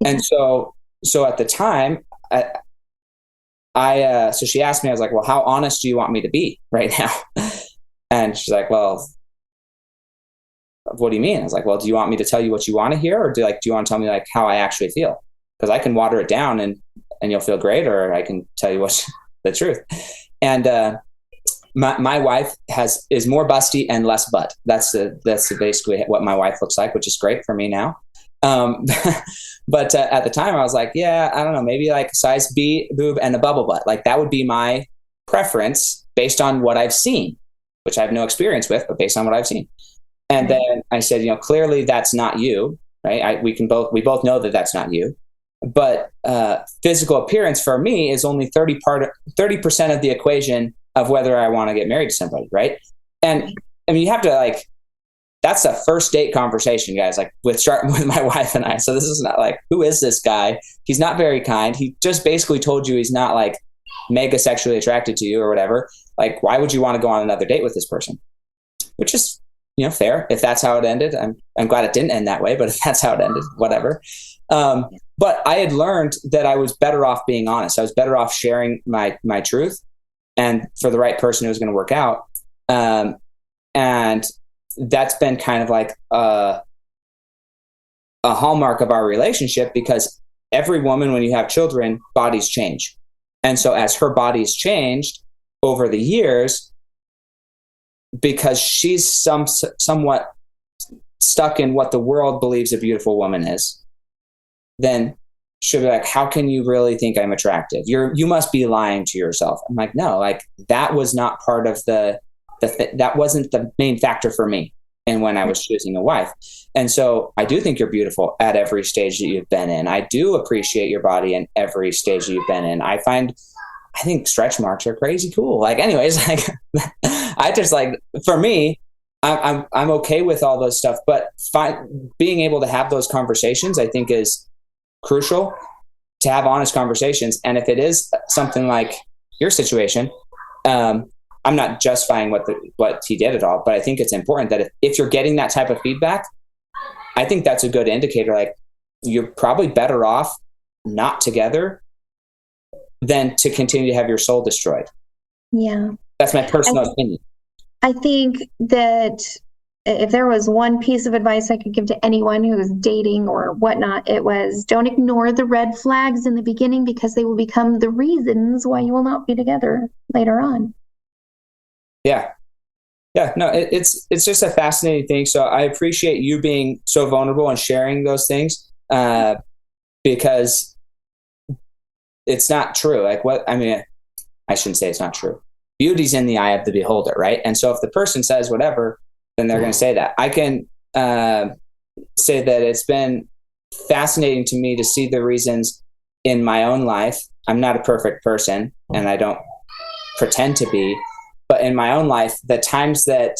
Speaker 1: And so at the time, so she asked me, I was like, well, how honest do you want me to be right now? And she's like, well, what do you mean? I was like, well, do you want me to tell you what you want to hear? Or do you want to tell me, like, how I actually feel? Because I can water it down and you'll feel great, or I can tell you what's the truth. And, my wife is more busty and less butt. That's basically what my wife looks like, which is great for me now. But at the time I was like, yeah, I don't know, maybe like size B boob and a bubble butt. Like, that would be my preference based on what I've seen, which I have no experience with, but based on what I've seen. And then I said, clearly that's not you, right? We both know that that's not you. But physical appearance for me is only 30% of the equation of whether I want to get married to somebody, right? And I mean, you have to, like, that's a first date conversation, guys, like with my wife and I. So this is not like, who is this guy? He's not very kind. He just basically told you he's not like mega sexually attracted to you or whatever. Like, why would you want to go on another date with this person? Which is, fair. If that's how it ended, I'm glad it didn't end that way, but if that's how it ended, whatever. But I had learned that I was better off being honest. I was better off sharing my truth, and for the right person, it was going to work out. And that's been kind of like a hallmark of our relationship, because every woman, when you have children, bodies change. And so as her body's changed over the years, because she's somewhat stuck in what the world believes a beautiful woman is, then she'll be like, how can you really think I'm attractive? You must be lying to yourself. I'm like, no, like, that was not part of that wasn't the main factor for me. And when I was choosing a wife. And so I do think you're beautiful at every stage that you've been in. I do appreciate your body in every stage that you've been in. I think stretch marks are crazy cool. Like, anyways, like, I just, like, for me, I'm okay with all those stuff, but being able to have those conversations, I think, is crucial, to have honest conversations. And if it is something like your situation, I'm not justifying what he did at all, but I think it's important that if you're getting that type of feedback, I think that's a good indicator. Like, you're probably better off not together than to continue to have your soul destroyed.
Speaker 2: Yeah.
Speaker 1: That's my personal opinion.
Speaker 2: I think that if there was one piece of advice I could give to anyone who is dating or whatnot, it was don't ignore the red flags in the beginning because they will become the reasons why you will not be together later on.
Speaker 1: Yeah. Yeah. No, it's just a fascinating thing. So I appreciate you being so vulnerable and sharing those things, because it's not true. Like I shouldn't say it's not true. Beauty's in the eye of the beholder, right? And so if the person says whatever, then they're going to say that. I can say that it's been fascinating to me to see the reasons in my own life. I'm not a perfect person, and I don't pretend to be, but in my own life, the times that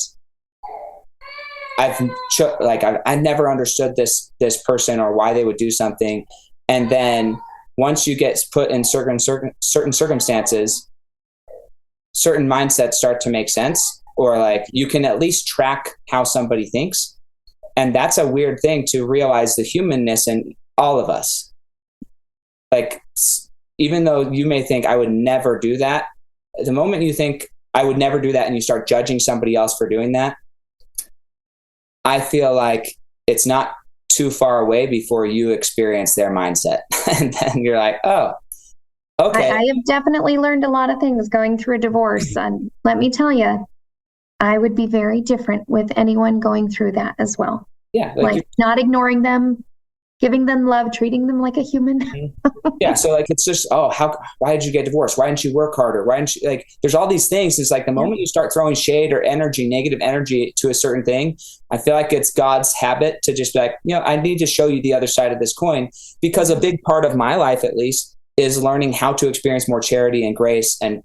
Speaker 1: I never understood this person or why they would do something, and then once you get put in certain circumstances, certain mindsets start to make sense. Or like you can at least track how somebody thinks. And that's a weird thing to realize the humanness in all of us. Like, even though you may think I would never do that, the moment you think I would never do that and you start judging somebody else for doing that, I feel like it's not too far away before you experience their mindset. And then you're like, oh, okay.
Speaker 2: I have definitely learned a lot of things going through a divorce. And let me tell you, I would be very different with anyone going through that as well.
Speaker 1: Yeah.
Speaker 2: Like not ignoring them, giving them love, treating them like a human.
Speaker 1: Yeah. So like, it's just, why did you get divorced? Why didn't you work harder? Why didn't you, like, there's all these things. It's like the moment you start throwing shade or energy, negative energy to a certain thing, I feel like it's God's habit to just be like, I need to show you the other side of this coin, because a big part of my life, at least, is learning how to experience more charity and grace and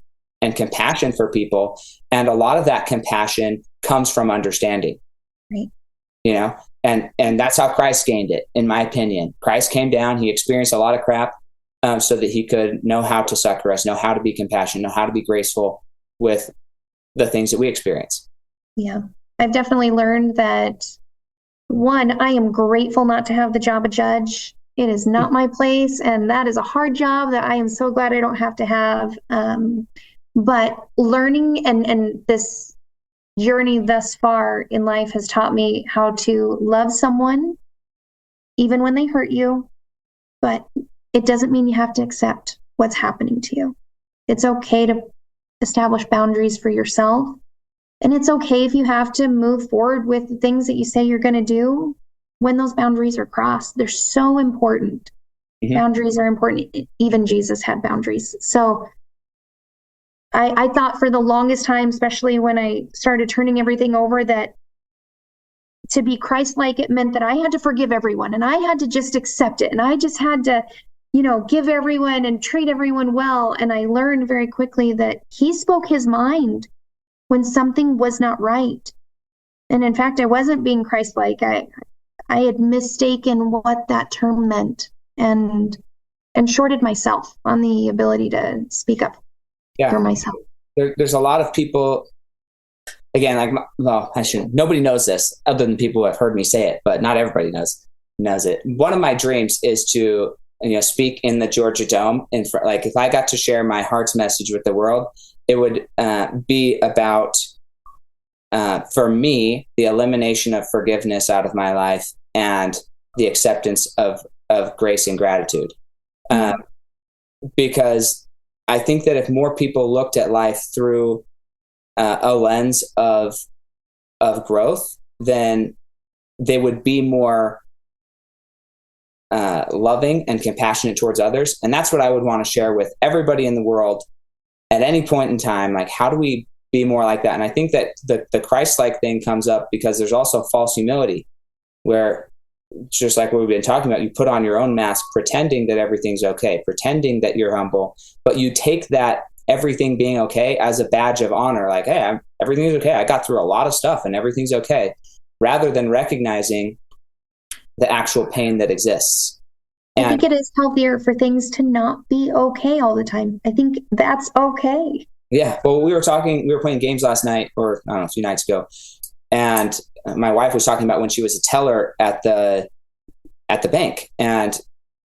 Speaker 1: compassion for people. And a lot of that compassion comes from understanding,
Speaker 2: right?
Speaker 1: And that's how Christ gained it, in my opinion. Christ came down, he experienced a lot of crap, so that he could know how to succor us, know how to be compassionate, know how to be graceful with the things that we experience.
Speaker 2: Yeah. I've definitely learned that, one, I am grateful not to have the job of judge. It is not my place, and that is a hard job that I am so glad I don't have to have. But learning and this journey thus far in life has taught me how to love someone, even when they hurt you. But it doesn't mean you have to accept what's happening to you. It's okay to establish boundaries for yourself. And it's okay if you have to move forward with the things that you say you're going to do when those boundaries are crossed. They're so important. Mm-hmm. Boundaries are important. Even Jesus had boundaries. So I thought for the longest time, especially when I started turning everything over, that to be Christ-like, it meant that I had to forgive everyone and I had to just accept it. And I just had to, give everyone and treat everyone well. And I learned very quickly that he spoke his mind when something was not right. And in fact, I wasn't being Christ-like. I had mistaken what that term meant and shorted myself on the ability to speak up for myself.
Speaker 1: There's a lot of people, again, I shouldn't, nobody knows this other than people who have heard me say it, but not everybody knows it. One of my dreams is to, speak in the Georgia Dome in front. Like, if I got to share my heart's message with the world, it would be about, for me, the elimination of forgiveness out of my life and the acceptance of grace and gratitude. Because I think that if more people looked at life through a lens of growth, then they would be more loving and compassionate towards others. And that's what I would want to share with everybody in the world at any point in time. Like, how do we be more like that? And I think that the Christ-like thing comes up because there's also false humility, where, just like what we've been talking about, you put on your own mask, pretending that everything's okay, pretending that you're humble, but you take that everything being okay as a badge of honor. Like, hey, everything's okay. I got through a lot of stuff and everything's okay, rather than recognizing the actual pain that exists.
Speaker 2: I think it is healthier for things to not be okay all the time. I think that's okay.
Speaker 1: Yeah. Well, we were playing games last night, or I don't know, a few nights ago. And my wife was talking about when she was a teller at the bank. And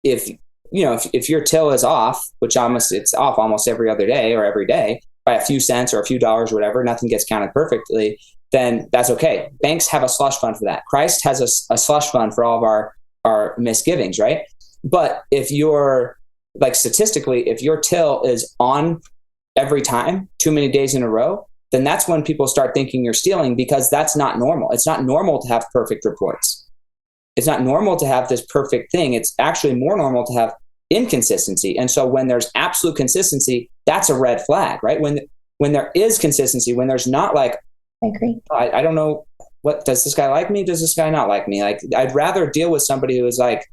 Speaker 1: if your till is off, which it's off almost every other day or every day by a few cents or a few dollars or whatever, nothing gets counted perfectly. then that's okay. Banks have a slush fund for that. Christ has a slush fund for all of our misgivings, right? But if you're like statistically, if your till is on every time, too many days in a row, then that's when people start thinking you're stealing, because that's not normal. It's not normal to have perfect reports. It's not normal to have this perfect thing. It's actually more normal to have inconsistency. And so when there's absolute consistency, that's a red flag, right? When there is consistency, when there's not like,
Speaker 2: I agree.
Speaker 1: I don't know, what does this guy like me? Does this guy not like me? Like, I'd rather deal with somebody who is like,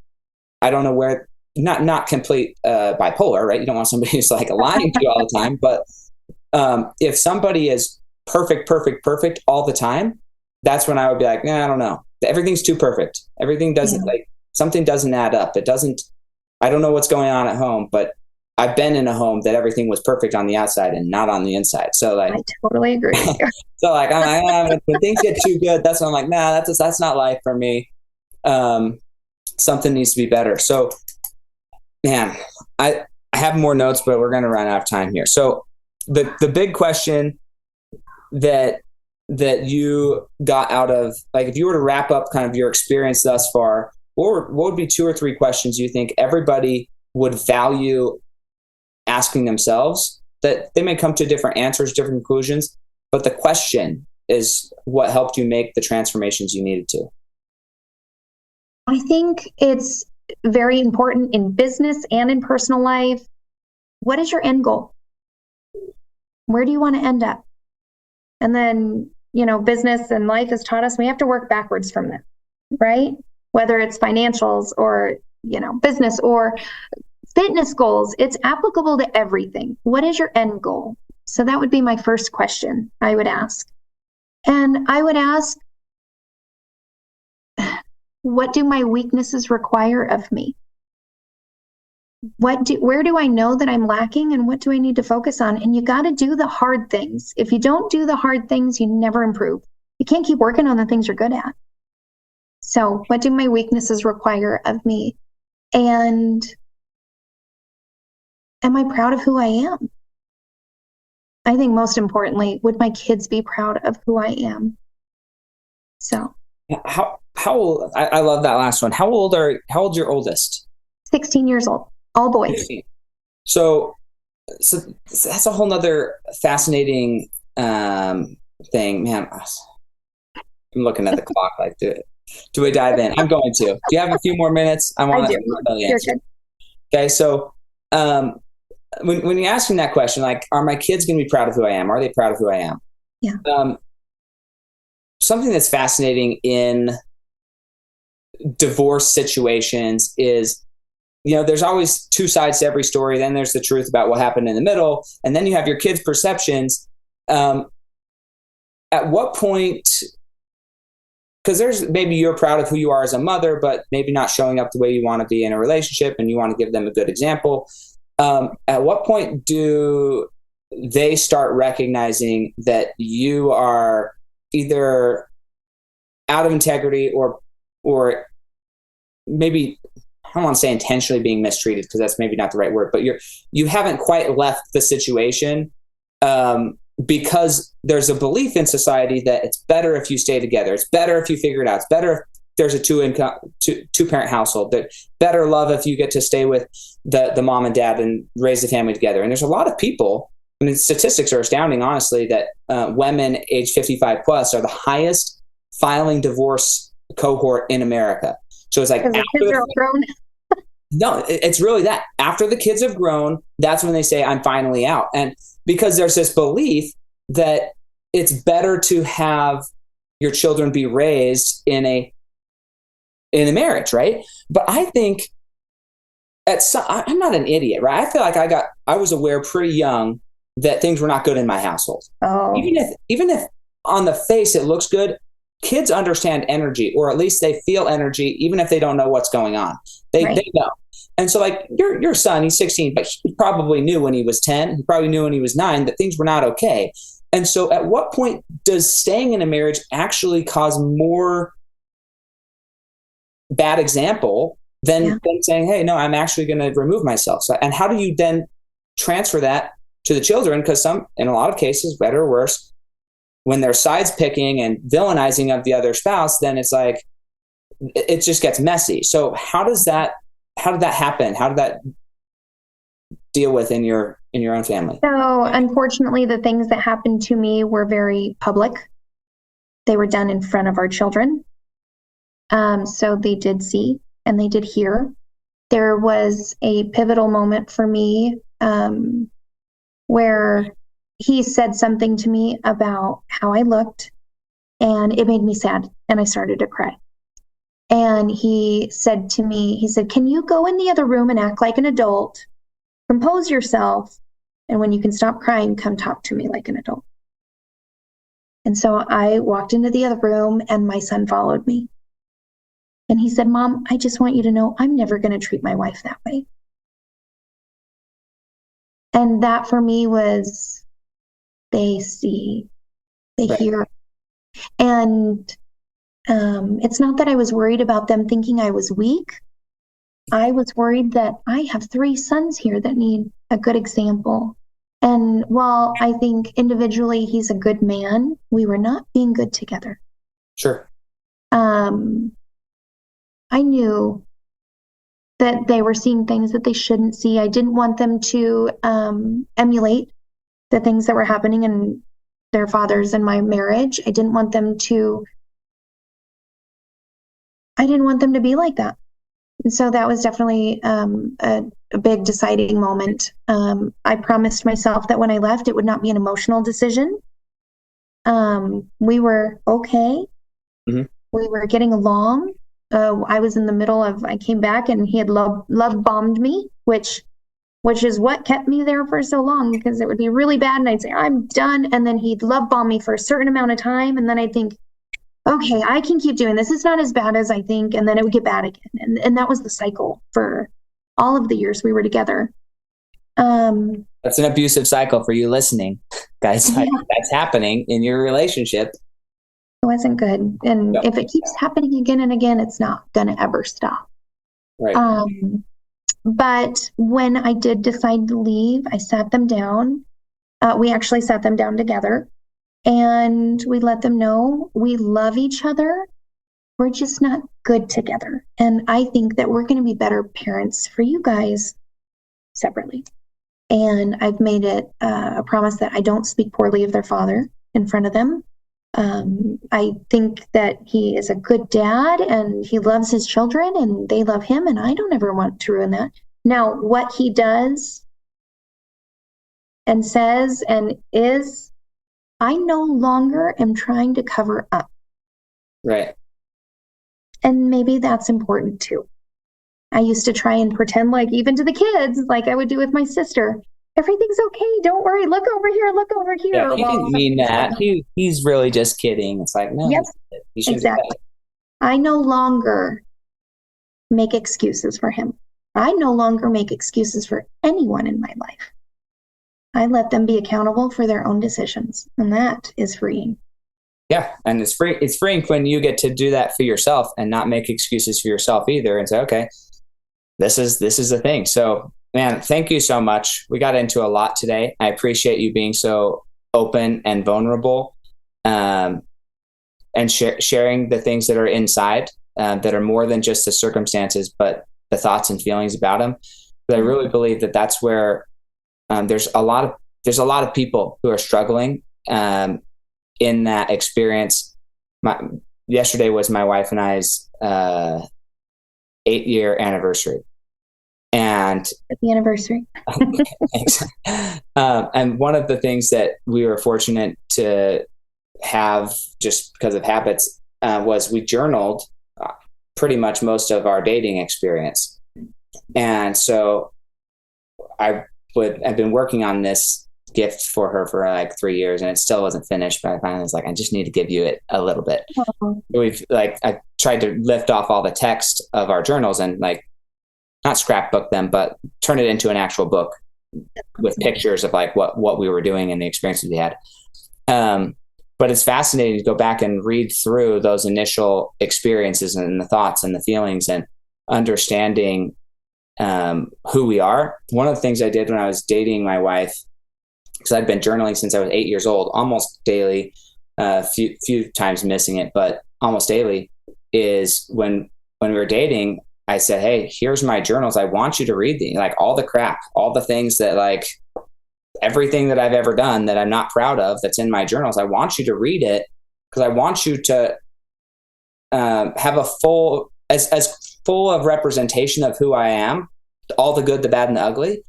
Speaker 1: I don't know where, not complete bipolar, right? You don't want somebody who's like lying to you all the time. But if somebody is perfect all the time, that's when I would be like, I don't know. Everything's too perfect. Everything doesn't like, something doesn't add up. It doesn't, I don't know what's going on at home, but I've been in a home that everything was perfect on the outside and not on the inside. So like,
Speaker 2: I totally agree.
Speaker 1: so like, I'm like, when things get too good, that's when I'm like, nah, that's not life for me. Something needs to be better. So, man, I have more notes, but we're going to run out of time here. So the big question that you got out of, like, if you were to wrap up kind of your experience thus far, what would be 2 or 3 questions you think everybody would value asking themselves, that they may come to different answers, different conclusions, but the question is what helped you make the transformations you needed to?
Speaker 2: I think it's very important in business and in personal life. What is your end goal? Where do you want to end up? And then, business and life has taught us we have to work backwards from that, right? Whether it's financials or, business or fitness goals, it's applicable to everything. What is your end goal? So that would be my first question I would ask. And I would ask, what do my weaknesses require of me? Where do I know that I'm lacking, and what do I need to focus on? And you got to do the hard things. If you don't do the hard things, you never improve. You can't keep working on the things you're good at. So what do my weaknesses require of me? And am I proud of who I am? I think most importantly, would my kids be proud of who I am? So
Speaker 1: how old, I love that last one. How old's your oldest?
Speaker 2: 16 years old, all boys.
Speaker 1: 16. So that's a whole nother fascinating thing, man. I'm looking at the clock, like, do we dive in? I'm going to. Do you have a few more minutes? I want to know the answer. Okay, so when you're asking that question, like, are my kids going to be proud of who I am? Are they proud of who I am?
Speaker 2: Yeah.
Speaker 1: Something that's fascinating in divorce situations is, there's always 2 sides to every story. Then there's the truth about what happened in the middle. And then you have your kids' perceptions. At what point, because there's maybe you're proud of who you are as a mother, but maybe not showing up the way you want to be in a relationship, and you want to give them a good example. At what point do they start recognizing that you are either out of integrity or maybe, I don't want to say intentionally being mistreated, because that's maybe not the right word, but you haven't quite left the situation because there's a belief in society that it's better if you stay together. It's better if you figure it out. It's better if there's a two-parent household. That better love if you get to stay with the mom and dad and raise the family together. And there's a lot of people, I mean, statistics are astounding, honestly, that women age 55 plus are the highest filing divorce cohort in America. So it's like,
Speaker 2: because the kids are all grown.
Speaker 1: No, it's really that. After the kids have grown, that's when they say, I'm finally out. And because there's this belief that it's better to have your children be raised in a marriage, right? But I think I'm not an idiot, right? I feel like I was aware pretty young that things were not good in my household.
Speaker 2: Oh.
Speaker 1: Even if on the face it looks good, kids understand energy, or at least they feel energy, even if they don't know what's going on. They know. And so, like, your son, he's 16, but he probably knew when he was 10, he probably knew when he was 9 that things were not okay. And so at what point does staying in a marriage actually cause more bad example than saying, hey, no, I'm actually going to remove myself? So, and how do you then transfer that to the children? Because in a lot of cases, better or worse, when they're sides picking and villainizing of the other spouse, then it's like, it just gets messy. So how did that happen? How did that deal with in your own family?
Speaker 2: So unfortunately, the things that happened to me were very public. They were done in front of our children. So they did see and they did hear. There was a pivotal moment for me where he said something to me about how I looked, and it made me sad, and I started to cry. And he said to me, he said, "Can you go in the other room and act like an adult, compose yourself, and when you can stop crying, come talk to me like an adult." And so I walked into the other room, and my son followed me. And he said, "Mom, I just want you to know I'm never going to treat my wife that way." And that for me was, they see, they hear. And it's not that I was worried about them thinking I was weak. I was worried that I have 3 sons here that need a good example. And while I think individually he's a good man, we were not being good together.
Speaker 1: Sure.
Speaker 2: I knew that they were seeing things that they shouldn't see. I didn't want them to emulate the things that were happening in their fathers and my marriage. I didn't want them to be like that. And so that was definitely a big deciding moment. I promised myself that when I left, it would not be an emotional decision. We were okay. Mm-hmm. We were getting along. I was in the middle of, I came back and he had love bombed me, which is what kept me there for so long, because it would be really bad and I'd say, "I'm done." And then he'd love bomb me for a certain amount of time. And then I'd think, okay, I can keep doing this. It's not as bad as I think. And then it would get bad again. And that was the cycle for all of the years we were together.
Speaker 1: That's an abusive cycle for you listening, guys. Yeah. That's happening in your relationship.
Speaker 2: It wasn't good. And if it keeps happening again and again, it's not going to ever stop.
Speaker 1: Right.
Speaker 2: But when I did decide to leave, I sat them down. We actually sat them down together. And we let them know we love each other. We're just not good together. And I think that we're going to be better parents for you guys separately. And I've made it a promise that I don't speak poorly of their father in front of them. I think that he is a good dad and he loves his children and they love him. And I don't ever want to ruin that. Now, what he does and says and is, I no longer am trying to cover up.
Speaker 1: Right.
Speaker 2: And maybe that's important too. I used to try and pretend, like, even to the kids, like I would do with my sister, everything's okay, don't worry, look over here, look over here.
Speaker 1: Yeah, he didn't mean that. He's really just kidding. It's like, no.
Speaker 2: Yep, exactly. I no longer make excuses for him. I no longer make excuses for anyone in my life. I let them be accountable for their own decisions, and that is freeing.
Speaker 1: Yeah, and it's freeing when you get to do that for yourself and not make excuses for yourself either, and say, okay, this is the thing. So, man, thank you so much. We got into a lot today. I appreciate you being so open and vulnerable, and sharing the things that are inside, that are more than just the circumstances, but the thoughts and feelings about them. But I really believe that that's where there's a lot of people who are struggling in that experience. Yesterday was my wife and I's 8-year anniversary. And
Speaker 2: happy anniversary.
Speaker 1: Thanks. And one of the things that we were fortunate to have, just because of habits, was we journaled pretty much most of our dating experience. And so I've been working on this gift for her for like 3 years, and it still wasn't finished, but I finally was like, I just need to give you it a little bit. I tried to lift off all the text of our journals and not scrapbook them, but turn it into an actual book with pictures of like what we were doing and the experiences we had. But it's fascinating to go back and read through those initial experiences and the thoughts and the feelings and understanding who we are. One of the things I did when I was dating my wife, because I'd been journaling since I was 8 years old, almost daily, a few times missing it, but almost daily, is when we were dating, I said, hey, here's my journals. I want you to read these, like all the crap, all the things that like everything that I've ever done that I'm not proud of that's in my journals. I want you to read it because I want you to have a full, as full of representation of who I am, all the good, the bad, and the ugly,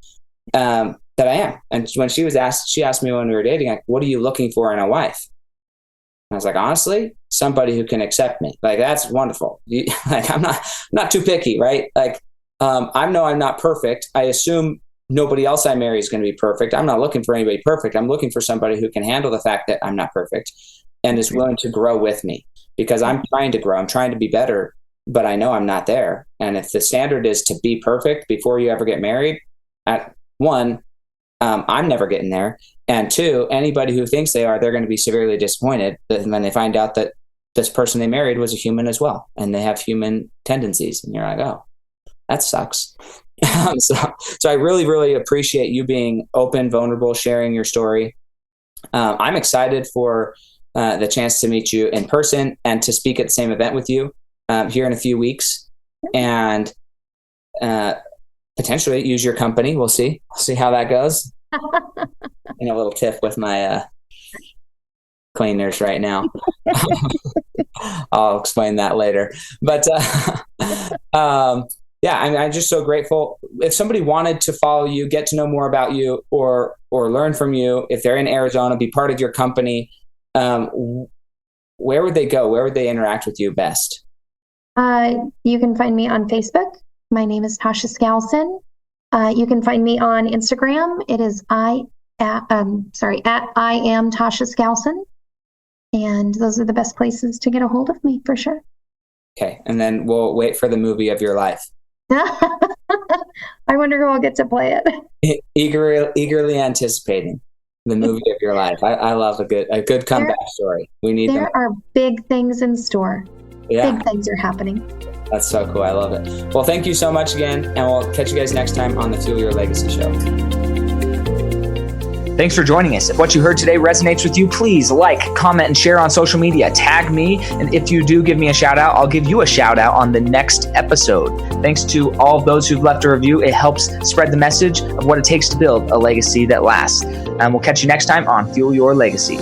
Speaker 1: that I am. And when she asked me when we were dating, like, what are you looking for in a wife? And I was like, honestly, somebody who can accept me. Like, that's wonderful. Like, I'm not too picky, right? Like, I know I'm not perfect. I assume nobody else I marry is going to be perfect. I'm not looking for anybody perfect. I'm looking for somebody who can handle the fact that I'm not perfect and is willing to grow with me, because I'm trying to grow. I'm trying to be better, but I know I'm not there. And if the standard is to be perfect before you ever get married, I'm never getting there. And two, anybody who thinks they are, they're going to be severely disappointed when they find out that this person they married was a human as well, and they have human tendencies. And you're like, oh, that sucks. So I really, really appreciate you being open, vulnerable, sharing your story. I'm excited for the chance to meet you in person and to speak at the same event with you here in a few weeks, and potentially use your company. We'll see how that goes. In a little tiff with my cleaners right now. I'll explain that later. But yeah, I'm just so grateful. If somebody wanted to follow you, get to know more about you, or learn from you, if they're in Arizona, be part of your company, where would they go? Where would they interact with you best?
Speaker 2: You can find me on Facebook. My name is Tasha Skousen. You can find me on Instagram. It is at I am Tasha Skousen. And those are the best places to get a hold of me, for sure.
Speaker 1: Okay. And then we'll wait for the movie of your life.
Speaker 2: I wonder who I'll get to play it.
Speaker 1: Eagerly anticipating the movie of your life. I love a good comeback story. We need
Speaker 2: There are big things in store.
Speaker 1: Yeah.
Speaker 2: Big things are happening.
Speaker 1: That's so cool. I love it. Well, thank you so much again, and we'll catch you guys next time on the Fuel Your Legacy show.
Speaker 3: Thanks for joining us. If what you heard today resonates with you, please like, comment, and share on social media. Tag me, and if you do give me a shout out, I'll give you a shout out on the next episode. Thanks to all of those who've left a review. It helps spread the message of what it takes to build a legacy that lasts. And we'll catch you next time on Fuel Your Legacy.